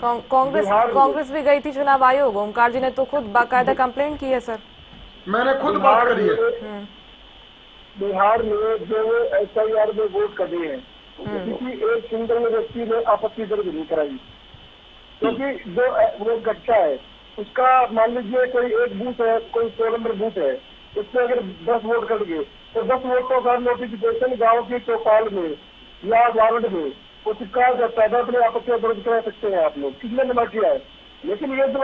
कांग्रेस भी गई थी चुनाव आयोग, ओमकार जी ने तो खुद बाकायदा कंप्लेंट की है सर। मैंने खुद बात करी है। बिहार में जो एसआईआर में वोट कर दिए हैं किसी एक सिंगल व्यक्ति ने आपत्ति दर्ज नहीं कराई, क्योंकि जो वोट गट्टा है उसका मान लीजिए कोई एक बूथ है, कोई 100 नंबर बूथ है, उसमें अगर 10 वोट कट गए तो 10 वोटों का नोटिफिकेशन गाँव की चौपाल में या वार्ड में वो चिपका जाता है, अपने आपत्तियां दर्ज करा सकते हैं आप लोग, किसने मना किया है। लेकिन ये जो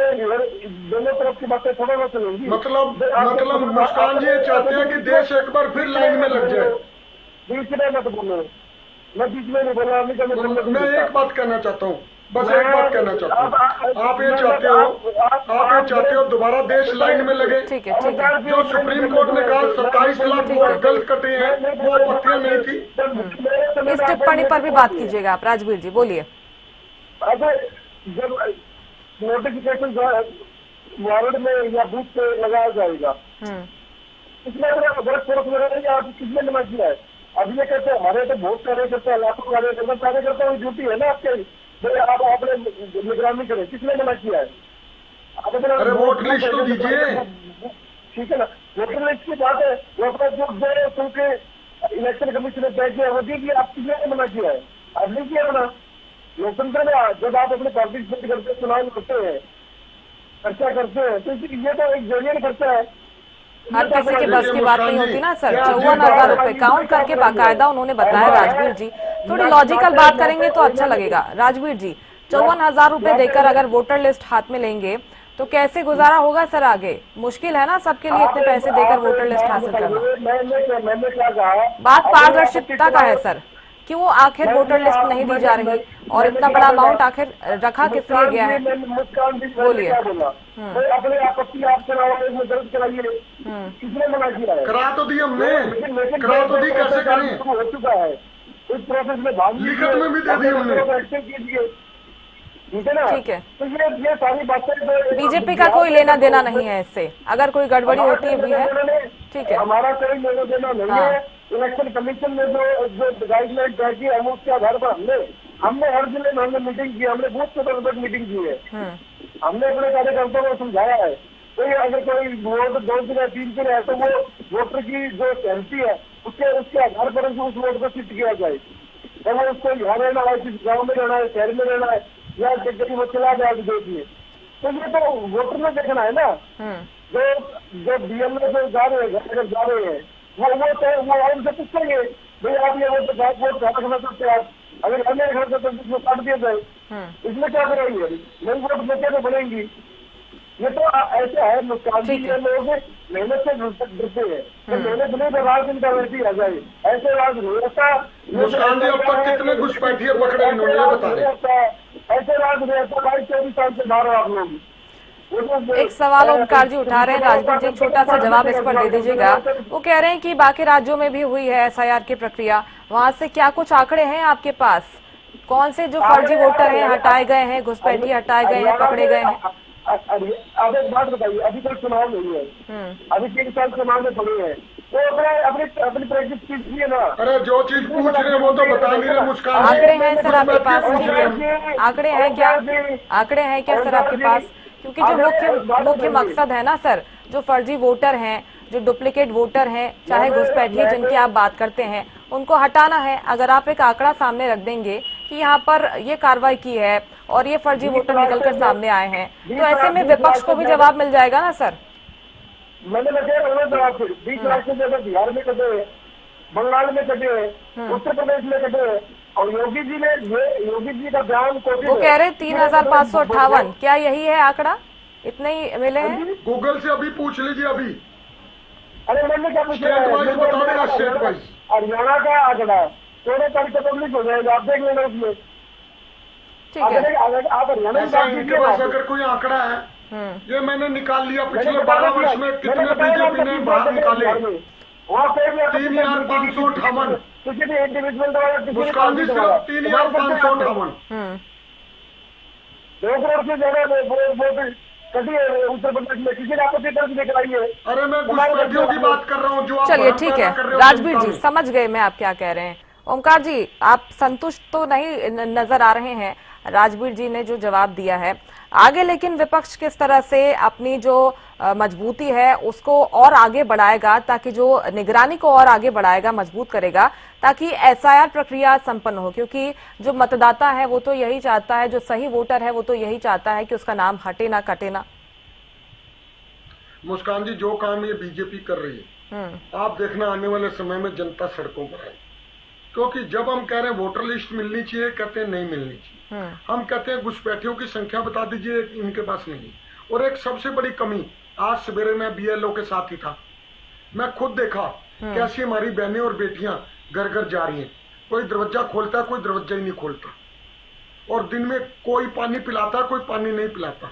दोनों तरफ की बातें थोड़ा ना चलेंगी। मतलब मुस्कान जी चाहते हैं कि देश एक बार फिर लाइन में लग जाए। बीच में मत बोलो, मैं बीच में नहीं बोला। मैं एक बात कहना चाहता हूँ, बस एक बात कहना चाहता हूँ। आप ये चाहते हो दोबारा देश लाइन में लगे। ठीक है, ठीक है। जो सुप्रीम कोर्ट ने कहा 27 लाख वोट गलत कटे हैं, वो आपत्तियां नहीं थी। इस टिप्पणी पर भी बात कीजिएगा आप, राजवीर जी बोलिए। अब जब नोटिफिकेशन वार्ड में या बूथ पे लगाया जाएगा, इसमें आप किसने जमा किया है? अब ये कहते हैं हमारे तो बहुत कार्यकर्ता है, लाखों कार्यकर्ता की ड्यूटी है ना आपके, आप आपने निगरानी करें, किसने जमा किया है? अरे वोट लिस्ट तो दीजिए। ठीक है ना, वोटर लिस्ट की बात है, जो क्योंकि इलेक्शन कमीशन ने तय किया वो दीजिए, आप किसने मना किया है? अब नहीं किया ना। लोकतंत्र में जब आप अपने पार्टिसिपेट करते हैं, चुनाव करते हैं, खर्चा करते हैं, तो ये तो एक जरिए खर्चा है। हर किसी के बस की बात नहीं होती ना सर। 54,000 रुपए काउंट करके बाकायदा उन्होंने बताया राजवीर जी थोड़ी लॉजिकल बात करेंगे तो अच्छा लगेगा। राजवीर जी, 54,000 रुपए देकर अगर वोटर लिस्ट हाथ में लेंगे तो कैसे गुजारा होगा सर आगे? मुश्किल है ना सबके लिए इतने पैसे देकर वोटर लिस्ट हासिल करना। मैंने क्या कहा, बात पारदर्शिता का है सर, क्यों आखिर वोटर लिस्ट नहीं दी जा रही और इतना बड़ा अमाउंट आखिर रखा किस लिए गया है? बोलिए। अपने आपत्ति आप चुनाव में दर्ज कराइए, किसने मना किया है? करा तो दी हमने, करा तो दी, कैसे करें? हो चुका है, इस प्रोसेस में भाग लिखित में भी दे दी हमने। कीजिए, ठीक है ना? ठीक है, तो ये सारी बातें बीजेपी का कोई लेना देना नहीं है इससे, अगर कोई गड़बड़ी होती है भी है, ठीक है। हमारा कोई लेना देना नहीं है। इलेक्शन कमीशन ने जो गाइडलाइन तय की, हम उसके आधार पर हमने हर जिले में हमने मीटिंग की, हमने बूथ स्तर पर मीटिंग की है, हमने अपने कार्यकर्ताओं को समझाया है। कोई अगर कोई वोट 2 दिन 3 दिन है तो वो वोटर की जो सहमति है उसके आधार पर उस वोट को शिफ्ट किया जाए। तो वो उसको यहाँ रहना है, किस गाँव में रहना है, शहर में रहना है, या कहीं वो चला जाए देखिए। तो ये तो वोटर में देखना है ना। जो बीएलओ जो जा रहे हैं, जा रहे हैं, वो उनसे पूछेंगे भाई आप ये वोट रखना चाहते हैं, आप अगर हमें रखना चाहते हैं तो काट दिया जाए, इसमें क्या करेंगे? नई वोट लेके तो बनेंगी। ये तो ऐसा है, नुकसान भी ये लोग मेहनत से डरते हैं, तो मेहनत नहीं तो राजनीति वैसी आ जाए, ऐसे राजनीति मुस्कान जी अब तक कितने घुसपैठिए पकड़े इन्होंने, ये बता रहे? ऐसे राजनीति 22-24 साल से बाहर आप लोग। एक सवाल ओमकार जी उठा रहे हैं, राजवीर जी छोटा सा जवाब इस पर दे दीजिएगा। वो कह रहे हैं कि बाकी राज्यों में भी हुई है एसआईआर की प्रक्रिया, वहाँ से क्या कुछ आंकड़े हैं आपके पास? कौन से जो फर्जी वोटर हैं हटाए गए हैं, घुसपैठिए हटाए गए हैं, पकड़े गए हैं? अब एक बात बताइए, अभी तक चुनाव नहीं है, अभी 3 साल चुनाव में पड़े हैं, तो अपनी प्रैक्टिस कीजिए ना। अरे जो चीज पूछ रहे हैं वो तो बता नहीं रहे मुस्कान। आंकड़े हैं सर आपके पास? आंकड़े हैं क्या? आंकड़े हैं क्या सर आपके पास? क्योंकि जो मुख्य मकसद है ना सर, जो फर्जी वोटर हैं, जो डुप्लीकेट वोटर हैं, चाहे घुसपैठिए जिनकी आप बात करते हैं, उनको हटाना है। अगर आप एक आंकड़ा सामने रख देंगे कि यहाँ पर ये कार्रवाई की है और ये फर्जी वोटर निकलकर सामने आए हैं, तो ऐसे में विपक्ष को भी जवाब मिल जाएगा ना सर। मैंने जवाब 20 लाख से ज्यादा बिहार में कटे हैं, बंगाल में कटे हैं, उत्तर प्रदेश में कटे हैं, और योगी जी का बयान वो कह रहे 3,558, क्या यही है आंकड़ा? इतने ही मिले हैं? गूगल से अभी पूछ लीजिए अभी। अरे मैंने क्या पूछा है? बता देगा स्टेट वाइज। हरियाणा का आंकड़ा 13 तारीख को पब्लिक हो जाएगा, आप देख लेना उसमें। ठीक है, आप हरियाणा इनके पास अगर कोई आंकड़ा है, ये मैंने निकाल लिया, पिछले 12 वर्ष में कितने बीजेपी ने बाहर निकाले? 3,558। किसी भी इंडिविजुअल द्वारा मुस्कान जी सिर्फ 3,558। 2 करोड़ से ज्यादा वोट कटी है उत्तर प्रदेश में, किसी ने आपत्ति दर्ज नहीं कराई है। अरे मैं घुसपैठियों की बात कर रहा हूँ जो आप चलिए ठीक है राजवीर जी, समझ गए मैं आप क्या कह रहे हैं। ओमकार जी, आप संतुष्ट तो नहीं नजर आ रहे हैं राजवीर जी ने जो जवाब दिया है। आगे लेकिन विपक्ष किस तरह से अपनी जो मजबूती है उसको और आगे बढ़ाएगा, ताकि जो निगरानी को और आगे बढ़ाएगा, मजबूत करेगा, ताकि एसआईआर प्रक्रिया संपन्न हो? क्योंकि जो मतदाता है वो तो यही चाहता है, जो सही वोटर है वो तो यही चाहता है कि उसका नाम हटे ना कटे ना। मुस्कान जी, जो काम ये बीजेपी कर रही है, आप देखना आने वाले समय में जनता सड़कों पर आएगी। क्योंकि जब हम कह रहे हैं वोटर लिस्ट मिलनी चाहिए, कहते हैं नहीं मिलनी चाहिए। हम कहते हैं घुसपैठियों की संख्या बता दीजिए, इनके पास नहीं। और एक सबसे बड़ी कमी, आज सवेरे मैं बीएलओ के साथ ही था, मैं खुद देखा कैसी हमारी बहनें और बेटियां घर घर जा रही हैं। कोई दरवाजा खोलता, कोई दरवाजा ही नहीं खोलता, और दिन में कोई पानी पिलाता, कोई पानी नहीं पिलाता।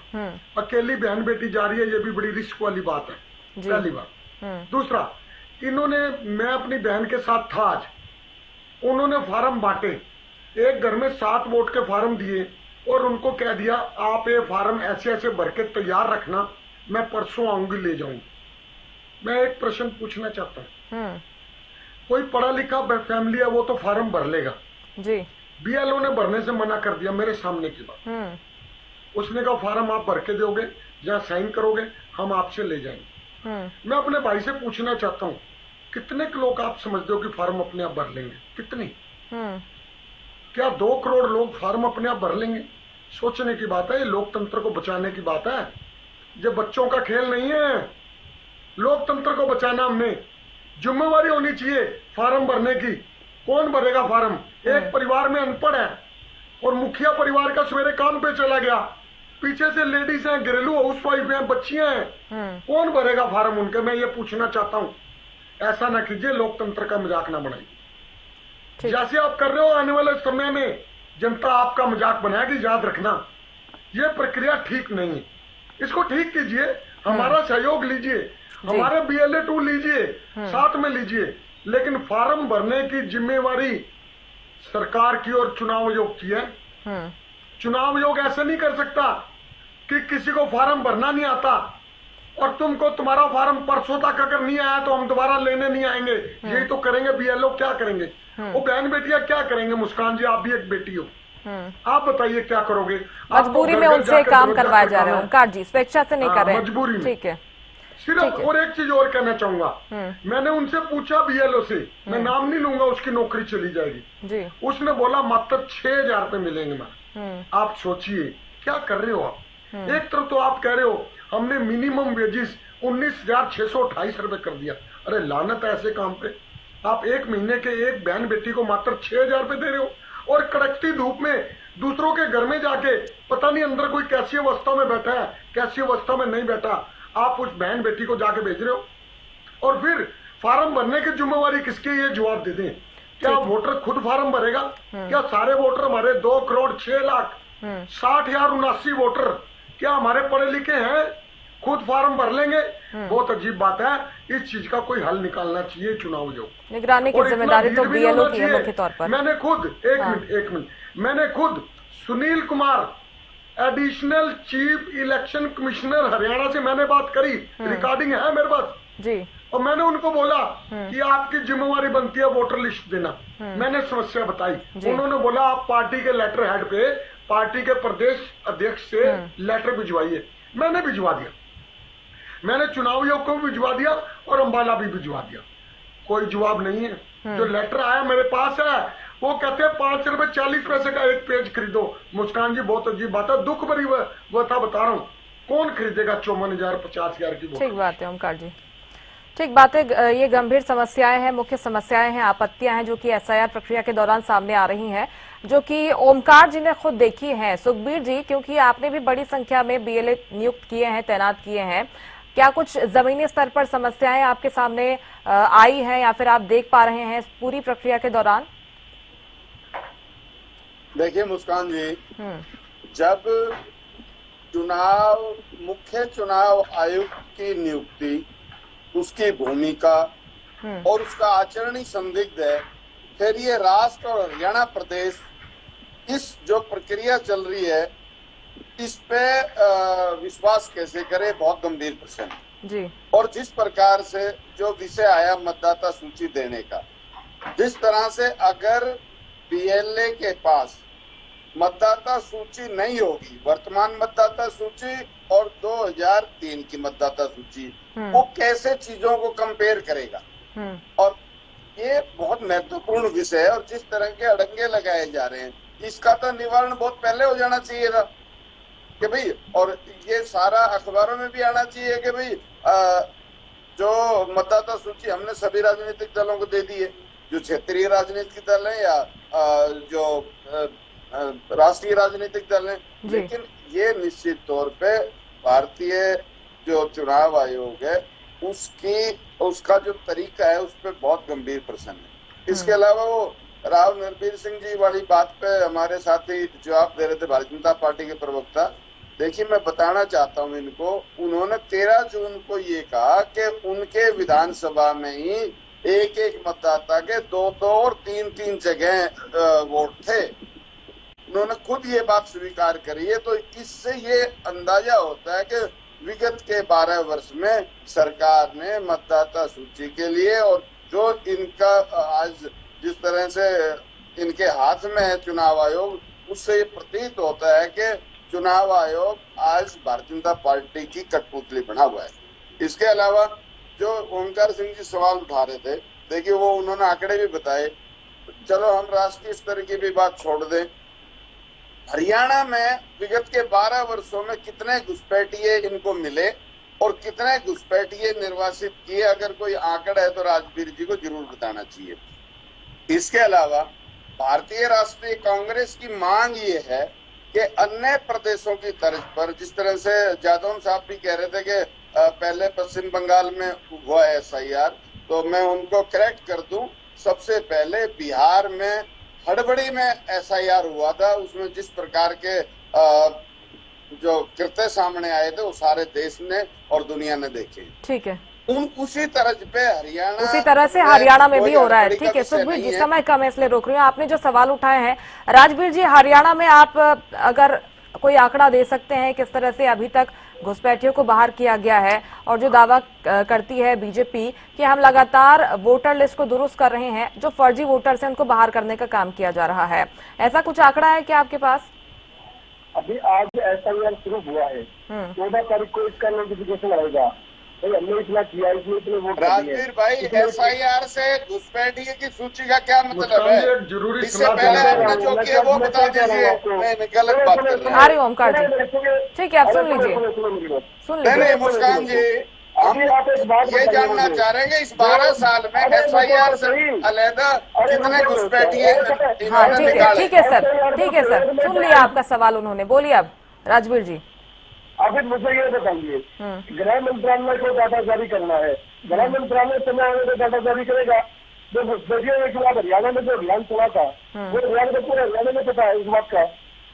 अकेली बहन बेटी जा रही है, ये भी बड़ी रिस्क वाली बात है, पहली बात। दूसरा, इन्होंने, मैं अपनी बहन के साथ था आज, उन्होंने फार्म बांटे, एक घर में 7 वोट के फार्म दिए और उनको कह दिया आप ये फार्म ऐसे ऐसे भर के तैयार रखना, मैं परसों आऊंगी ले जाऊंगी। मैं एक प्रश्न पूछना चाहता हूँ, कोई पढ़ा लिखा फैमिली है वो तो फार्म भर लेगा जी, बीएलओ ने भरने से मना कर दिया मेरे सामने की बात। उसने कहा फार्म आप भर के दोगे, जहाँ साइन करोगे हम आपसे ले जाएंगे। मैं अपने भाई से पूछना चाहता हूँ, कितने लोग आप समझते हो कि फार्म अपने आप भर लेंगे? कितने? क्या 2 करोड़ लोग फार्म अपने आप भर लेंगे? सोचने की बात है, ये लोकतंत्र को बचाने की बात है, ये बच्चों का खेल नहीं है। लोकतंत्र को बचाना हमने, जिम्मेवारी होनी चाहिए फार्म भरने की। कौन भरेगा फार्म? एक परिवार में अनपढ़ है और मुखिया परिवार का सवेरे काम पे चला गया, पीछे से लेडीज हैं, घरेलू हाउसवाइफ हैं, बच्चियां हैं, कौन भरेगा फार्म उनके? मैं ये पूछना चाहता हूँ। ऐसा ना कीजिए, लोकतंत्र का मजाक ना बनाइए। जैसे आप कर रहे हो, आने वाले समय में जनता आपका मजाक बनाएगी, याद रखना। ये प्रक्रिया ठीक नहीं है, इसको ठीक कीजिए, हमारा सहयोग लीजिए, हमारे BLA 2 लीजिए, साथ में लीजिए, लेकिन फार्म भरने की जिम्मेवारी सरकार की और चुनाव आयोग की है। चुनाव आयोग ऐसे नहीं कर सकता कि किसी को फार्म भरना नहीं आता और तुमको तुम्हारा फार्म परसों तक अगर नहीं आया तो हम दोबारा लेने नहीं आएंगे। यही तो करेंगे BLO, क्या करेंगे? वो बहन बेटियां क्या करेंगे? मुस्कान जी, आप भी एक बेटी हो, आप बताइए क्या करोगे? मजबूरी में उनसे काम करवाया जा रहा है ओंकार जी, स्वेच्छा से नहीं कर रहे, मजबूरी में। ठीक है। सिर्फ और एक चीज और कहना चाहूंगा, मैंने उनसे पूछा BLO से, मैं नाम नहीं लूंगा, उसकी नौकरी चली जाएगी जी। उसने बोला मात्र 6,000 रुपए मिलेंगे। मैं आप सोचिए क्या कर रहे हो आप? एक तरफ तो आप कह रहे हो हमने मिनिमम वेजेस 19,628 रुपए कर दिया। अरे लानत है ऐसे काम पे। आप एक महीने के एक बहन बेटी को मात्र 6,000 रुपए दे रहे हो और कड़कती धूप में दूसरों के घर में जाके पता नहीं अंदर कोई कैसी अवस्था में बैठा है, कैसी अवस्था में नहीं बैठा, आप उस बहन बेटी को जाके भेज रहे हो। और फिर फार्म भरने की जिम्मेवारी किसकी? ये जवाब दे दें। क्या वोटर खुद फार्म भरेगा? क्या सारे वोटर हमारे 2,06,60,079 वोटर क्या हमारे पढ़े लिखे हैं? खुद फार्म भर लेंगे? बहुत अजीब बात है। इस चीज का कोई हल निकालना चाहिए चुनाव आयोग। निगरानी की जिम्मेदारी तो BLO की है मुख्य तौर पर। मैंने खुद एक मिनट मैंने खुद Sunil Kumar additional chief election commissioner Haryana से मैंने बात करी, रिकॉर्डिंग है मेरे पास जी। और मैंने उनको बोला कि आपकी जिम्मेवारी बनती है वोटर लिस्ट देना। मैंने समस्या बताई, उन्होंने बोला आप पार्टी के लेटर हेड पे पार्टी के प्रदेश अध्यक्ष से लेटर भिजवाइए। मैंने भिजवा दिया, मैंने चुनाव आयोग को भी भिजवा दिया और अंबाला भी भिजवा दिया, कोई जवाब नहीं है। जो लेटर आया मेरे पास है वो कहते हैं 5 रुपए 40 पैसे का एक पेज खरीदो। मुस्कान जी बहुत अजीब बात है, दुख भरी बता रहा हूँ, कौन खरीदेगा 54,000 50,000 की? ठीक बात है ओंकार जी, ठीक बात है। ये गंभीर समस्याएं हैं, मुख्य समस्याएं हैं, आपत्तियां हैं जो कि SIR प्रक्रिया के दौरान सामने आ रही हैं, जो कि ओमकार जी ने खुद देखी हैं। सुखबीर जी, क्योंकि आपने भी बड़ी संख्या में BLA नियुक्त किए हैं, तैनात किए हैं, क्या कुछ जमीनी स्तर पर समस्याएं आपके सामने आई हैं या फिर आप देख पा रहे हैं इस पूरी प्रक्रिया के दौरान? देखिए मुस्कान जी, जब मुख्य चुनाव आयुक्त की नियुक्ति, उसकी भूमिका और उसका आचरण ही संदिग्ध है, फिर ये राष्ट्र और हरियाणा प्रदेश इस जो प्रक्रिया चल रही है इस पे विश्वास कैसे करे? बहुत गंभीर प्रश्न जी। और जिस प्रकार से जो विषय आया मतदाता सूची देने का, जिस तरह से अगर BLA के पास मतदाता सूची नहीं होगी, वर्तमान मतदाता सूची और 2003 की मतदाता सूची, वो कैसे चीजों को कंपेयर करेगा? और ये बहुत महत्वपूर्ण विषय है। और जिस तरह के अड़ंगे लगाए जा रहे हैं, इसका तो निवारण बहुत पहले हो जाना चाहिए था कि भाई, और ये सारा अखबारों में भी आना चाहिए कि भाई जो मतदाता सूची हमने सभी राजनीतिक दलों को दे दी है, जो क्षेत्रीय राजनीतिक दल है या जो राष्ट्रीय राजनीतिक दल है। लेकिन ये निश्चित तौर पे भारतीय जो चुनाव आयोग है उसका जो तरीका है उस पर बहुत गंभीर प्रश्न है। इसके अलावा वो राव नरबीर सिंह जी वाली बात पे हमारे साथी जवाब दे रहे थे, भारतीय जनता पार्टी के प्रवक्ता। देखिए मैं बताना चाहता हूँ इनको, उन्होंने 13 जून को ये कहा कि उनके विधानसभा में ही एक मतदाता के 2 और 3 जगह वोट थे। उन्होंने खुद ये बात स्वीकार करी है। तो इससे ये अंदाजा होता है कि विगत के 12 वर्ष में सरकार ने मतदाता सूची के लिए और जो इनका आज जिस तरह से इनके हाथ में है चुनाव आयोग, उससे ये प्रतीत होता है कि चुनाव आयोग आज भारतीय जनता पार्टी की कठपुतली बना हुआ है। इसके अलावा जो ओंकार सिंह जी सवाल उठा रहे थे, देखिए वो उन्होंने आंकड़े भी बताए। चलो हम राष्ट्रीय स्तर की भी बात छोड़ दें, हरियाणा में विगत के 12 वर्षों में कितने घुसपैठिए इनको मिले और कितने घुसपैठिए निर्वासित किए, अगर कोई आंकड़ा है तो राजवीर जी को जरूर बताना चाहिए। इसके अलावा भारतीय राष्ट्रीय कांग्रेस की मांग ये है कि अन्य प्रदेशों की तर्ज पर, जिस तरह से जादव साहब भी कह रहे थे कि पहले पश्चिम बंगाल में हुआ है SIR, तो मैं उनको करेक्ट कर दूं, सबसे पहले बिहार में हड़बड़ी में SIR हुआ था। उसमें जिस प्रकार के जो कृत्य सामने आए थे वो सारे देश ने और दुनिया ने देखे। ठीक है, उसी तरज पे हरियाणा, उसी तरह से हरियाणा में भी हो रहा है। ठीक है सुखबीर जी, समय कम है इसलिए रोक रही हूँ। आपने जो सवाल उठाए हैं राजवीर जी, हरियाणा में आप अगर कोई आंकड़ा दे सकते हैं किस तरह से अभी तक घुसपैठियों को बाहर किया गया है, और जो दावा करती है बीजेपी कि हम लगातार वोटर लिस्ट को दुरुस्त कर रहे हैं, जो फर्जी वोटर्स हैं उनको बाहर करने का काम किया जा रहा है, ऐसा कुछ आंकड़ा है क्या आपके पास? अभी आज SIR शुरू हुआ है, 14 तारीख को इसका नोटिफिकेशन आएगा। हमने इतना किया, इसमें इतने वोट राजवीर भाई, SIR से घुसपैठिए की सूची का क्या मतलब है? इससे पहले आपने जो किया वो बता दीजिए, मैं गलत बात कर रहा हूँ। आ रही हूँ ओमकार जी, ठीक है आप सुन लीजिए, सुन लीजिए। नहीं मुस्कान जी, हम ये जानना चाह रहे हैं कि इस 12 साल में SIR से अलहदा कितने घुसपैठिए हाँ ठीक है सर, ठीक है सर, सुन लिया आपका सवाल उन्होंने। बोलिए अब राजवीर जी। अभी मुझे ये बताइए, गृह मंत्रालय को डाटा जारी करना है, गृह मंत्रालय समय आने पर डाटा जारी करेगा। जो घुसपैठियों के बाद हरियाणा में जो अभियान चला था वो हरियाणा को पूरे हरियाणा में पता है इस बात का।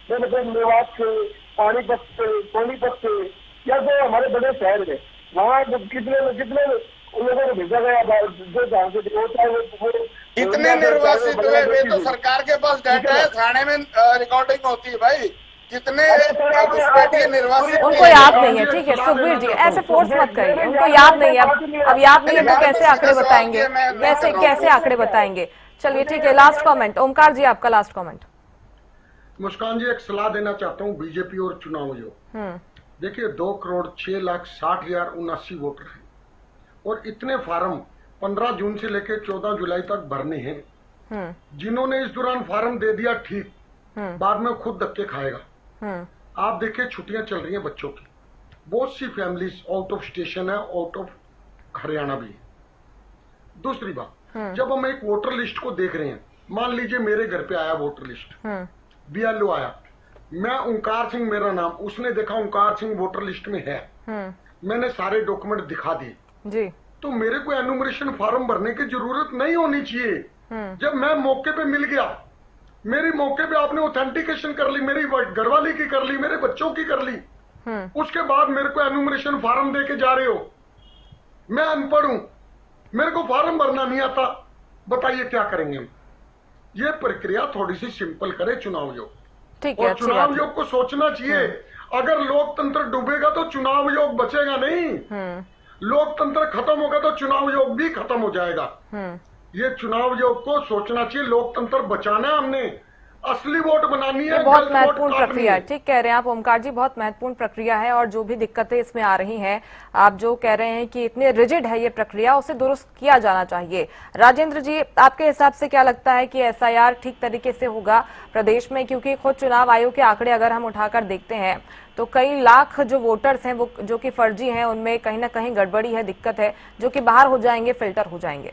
मतलब मेवात से, पानीपत से, सोनीपत से, या जो हमारे बड़े शहर है वहाँ कितने लोगों को भेजा गया, जो जहाँ से कितने निर्वासित हुए वे तो सरकार के पास डाटा है, थाने में रिकॉर्डिंग होती है भाई, कितने निर्वासित। उनको याद नहीं है, ठीक है सुखबीर जी, ऐसे फोर्स मत करिए, उनको याद नहीं है। अब याद नहीं है तो कैसे आंकड़े बताएंगे, कैसे आंकड़े बताएंगे? चलिए ठीक है, लास्ट कमेंट ओमकार जी, आपका लास्ट कमेंट। मुस्कान जी, एक सलाह देना चाहता हूँ बीजेपी और चुनाव आयोग। देखिए 2,06,60,79 वोटर हैं और इतने फार्म 15 जून से लेकर 14 जुलाई तक भरने हैं। जिन्होंने इस दौरान फार्म दे दिया ठीक, बाद में खुद धक्के खाएगा। आप देखिए छुट्टियां चल रही हैं बच्चों की, बहुत सी फैमिलीज आउट ऑफ स्टेशन है, आउट ऑफ हरियाणा भी है। दूसरी बात, जब हम एक वोटर लिस्ट को देख रहे हैं, मान लीजिए मेरे घर पे आया वोटर लिस्ट, BLO आया, मैं ओंकार सिंह मेरा नाम, उसने देखा ओंकार सिंह वोटर लिस्ट में है, मैंने सारे डॉक्यूमेंट दिखा दिए जी, तो मेरे को एनुमरेशन फॉर्म भरने की जरूरत नहीं होनी चाहिए। जब मैं मौके पे मिल गया, मेरी मौके पे आपने ऑथेंटिकेशन कर ली, मेरी घरवाली की कर ली, मेरे बच्चों की कर ली, उसके बाद मेरे को एनुमरेशन फॉर्म दे के जा रहे हो। मैं अनपढ़ हूं, मेरे को फॉर्म भरना नहीं आता, बताइए क्या करेंगे हम? ये प्रक्रिया थोड़ी सी सिंपल करे चुनाव आयोग। ठीक है, और चुनाव आयोग को सोचना चाहिए, अगर लोकतंत्र डूबेगा तो चुनाव आयोग बचेगा नहीं, लोकतंत्र खत्म होगा तो चुनाव आयोग भी खत्म हो जाएगा। ये चुनाव आयोग को सोचना चाहिए, लोकतंत्र बचाना है हमने, असली वोट बनानी है। बहुत महत्वपूर्ण प्रक्रिया है, ठीक कह रहे हैं आप ओमकार जी, बहुत महत्वपूर्ण प्रक्रिया है, और जो भी दिक्कतें इसमें आ रही हैं, आप जो कह रहे हैं कि इतने रिजिड है ये प्रक्रिया, उसे दुरुस्त किया जाना चाहिए। राजेंद्र जी, आपके हिसाब से क्या लगता है कि SIR ठीक तरीके से होगा प्रदेश में? क्योंकि खुद चुनाव आयोग के आंकड़े अगर हम उठाकर देखते हैं तो कई लाख जो वोटर्स हैं वो जो कि फर्जी हैं, उनमें कहीं ना कहीं गड़बड़ी है, दिक्कत है, जो कि बाहर हो जाएंगे, फिल्टर हो जाएंगे।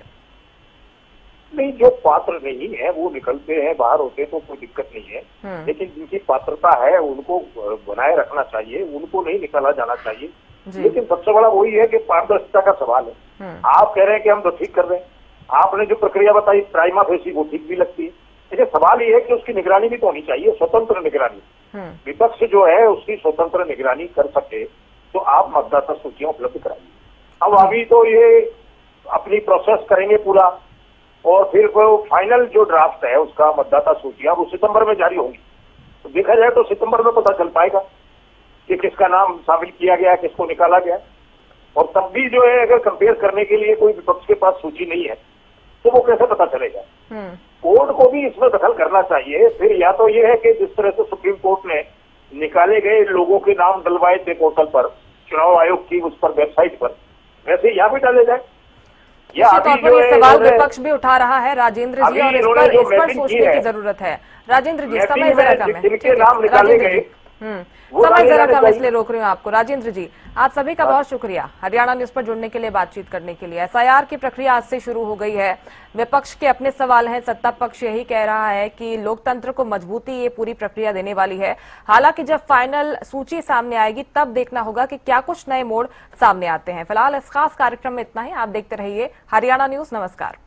नहीं, जो पात्र नहीं है वो निकलते हैं, बाहर होते हैं तो कोई दिक्कत नहीं है, लेकिन जिनकी पात्रता है उनको बनाए रखना चाहिए, उनको नहीं निकाला जाना चाहिए। लेकिन सबसे बड़ा वही है कि पारदर्शिता का सवाल है। आप कह रहे हैं कि हम तो ठीक कर रहे हैं, आपने जो प्रक्रिया बताई प्राइमा फेसी वो ठीक भी लगती है, लेकिन सवाल ये है कि उसकी निगरानी भी तो होनी चाहिए, स्वतंत्र निगरानी। विपक्ष जो है उसकी स्वतंत्र निगरानी कर सके तो आप मतदाता सूचियां उपलब्ध कराइए। अब अभी तो ये अपनी प्रोसेस करेंगे पूरा, और फिर वो फाइनल जो ड्राफ्ट है उसका मतदाता सूचियां वो सितंबर में जारी होंगी, तो देखा जाए तो सितंबर में पता चल पाएगा कि किसका नाम शामिल किया गया, किसको निकाला गया। और तब भी जो है अगर कंपेयर करने के लिए कोई विपक्ष के पास सूची नहीं है तो वो कैसे पता चलेगा? कोर्ट को भी इसमें दखल करना चाहिए। फिर या तो ये है कि जिस तरह से सुप्रीम कोर्ट ने निकाले गए लोगों के नाम डलवाए थे पोर्टल पर, चुनाव आयोग की उस पर वेबसाइट पर, वैसे यहाँ भी डाले जाए। इसी तौर पर ये सवाल विपक्ष भी उठा रहा है राजेंद्र जी, और इस पर सोचने की जरूरत है। राजेंद्र जी, समय जरा कम है, जिनके नाम निकाले गए समय जरा कम इसलिए रोक रही हूँ आपको। राजेंद्र जी, आप सभी का बहुत शुक्रिया हरियाणा न्यूज पर जुड़ने के लिए, बातचीत करने के लिए। एसआईआर की प्रक्रिया आज से शुरू हो गई है। विपक्ष के अपने सवाल हैं, सत्ता पक्ष यही कह रहा है कि लोकतंत्र को मजबूती ये पूरी प्रक्रिया देने वाली है। हालांकि जब फाइनल सूची सामने आएगी तब देखना होगा कि क्या कुछ नए मोड़ सामने आते हैं। फिलहाल इस खास कार्यक्रम में इतना ही। आप देखते रहिए हरियाणा न्यूज। नमस्कार।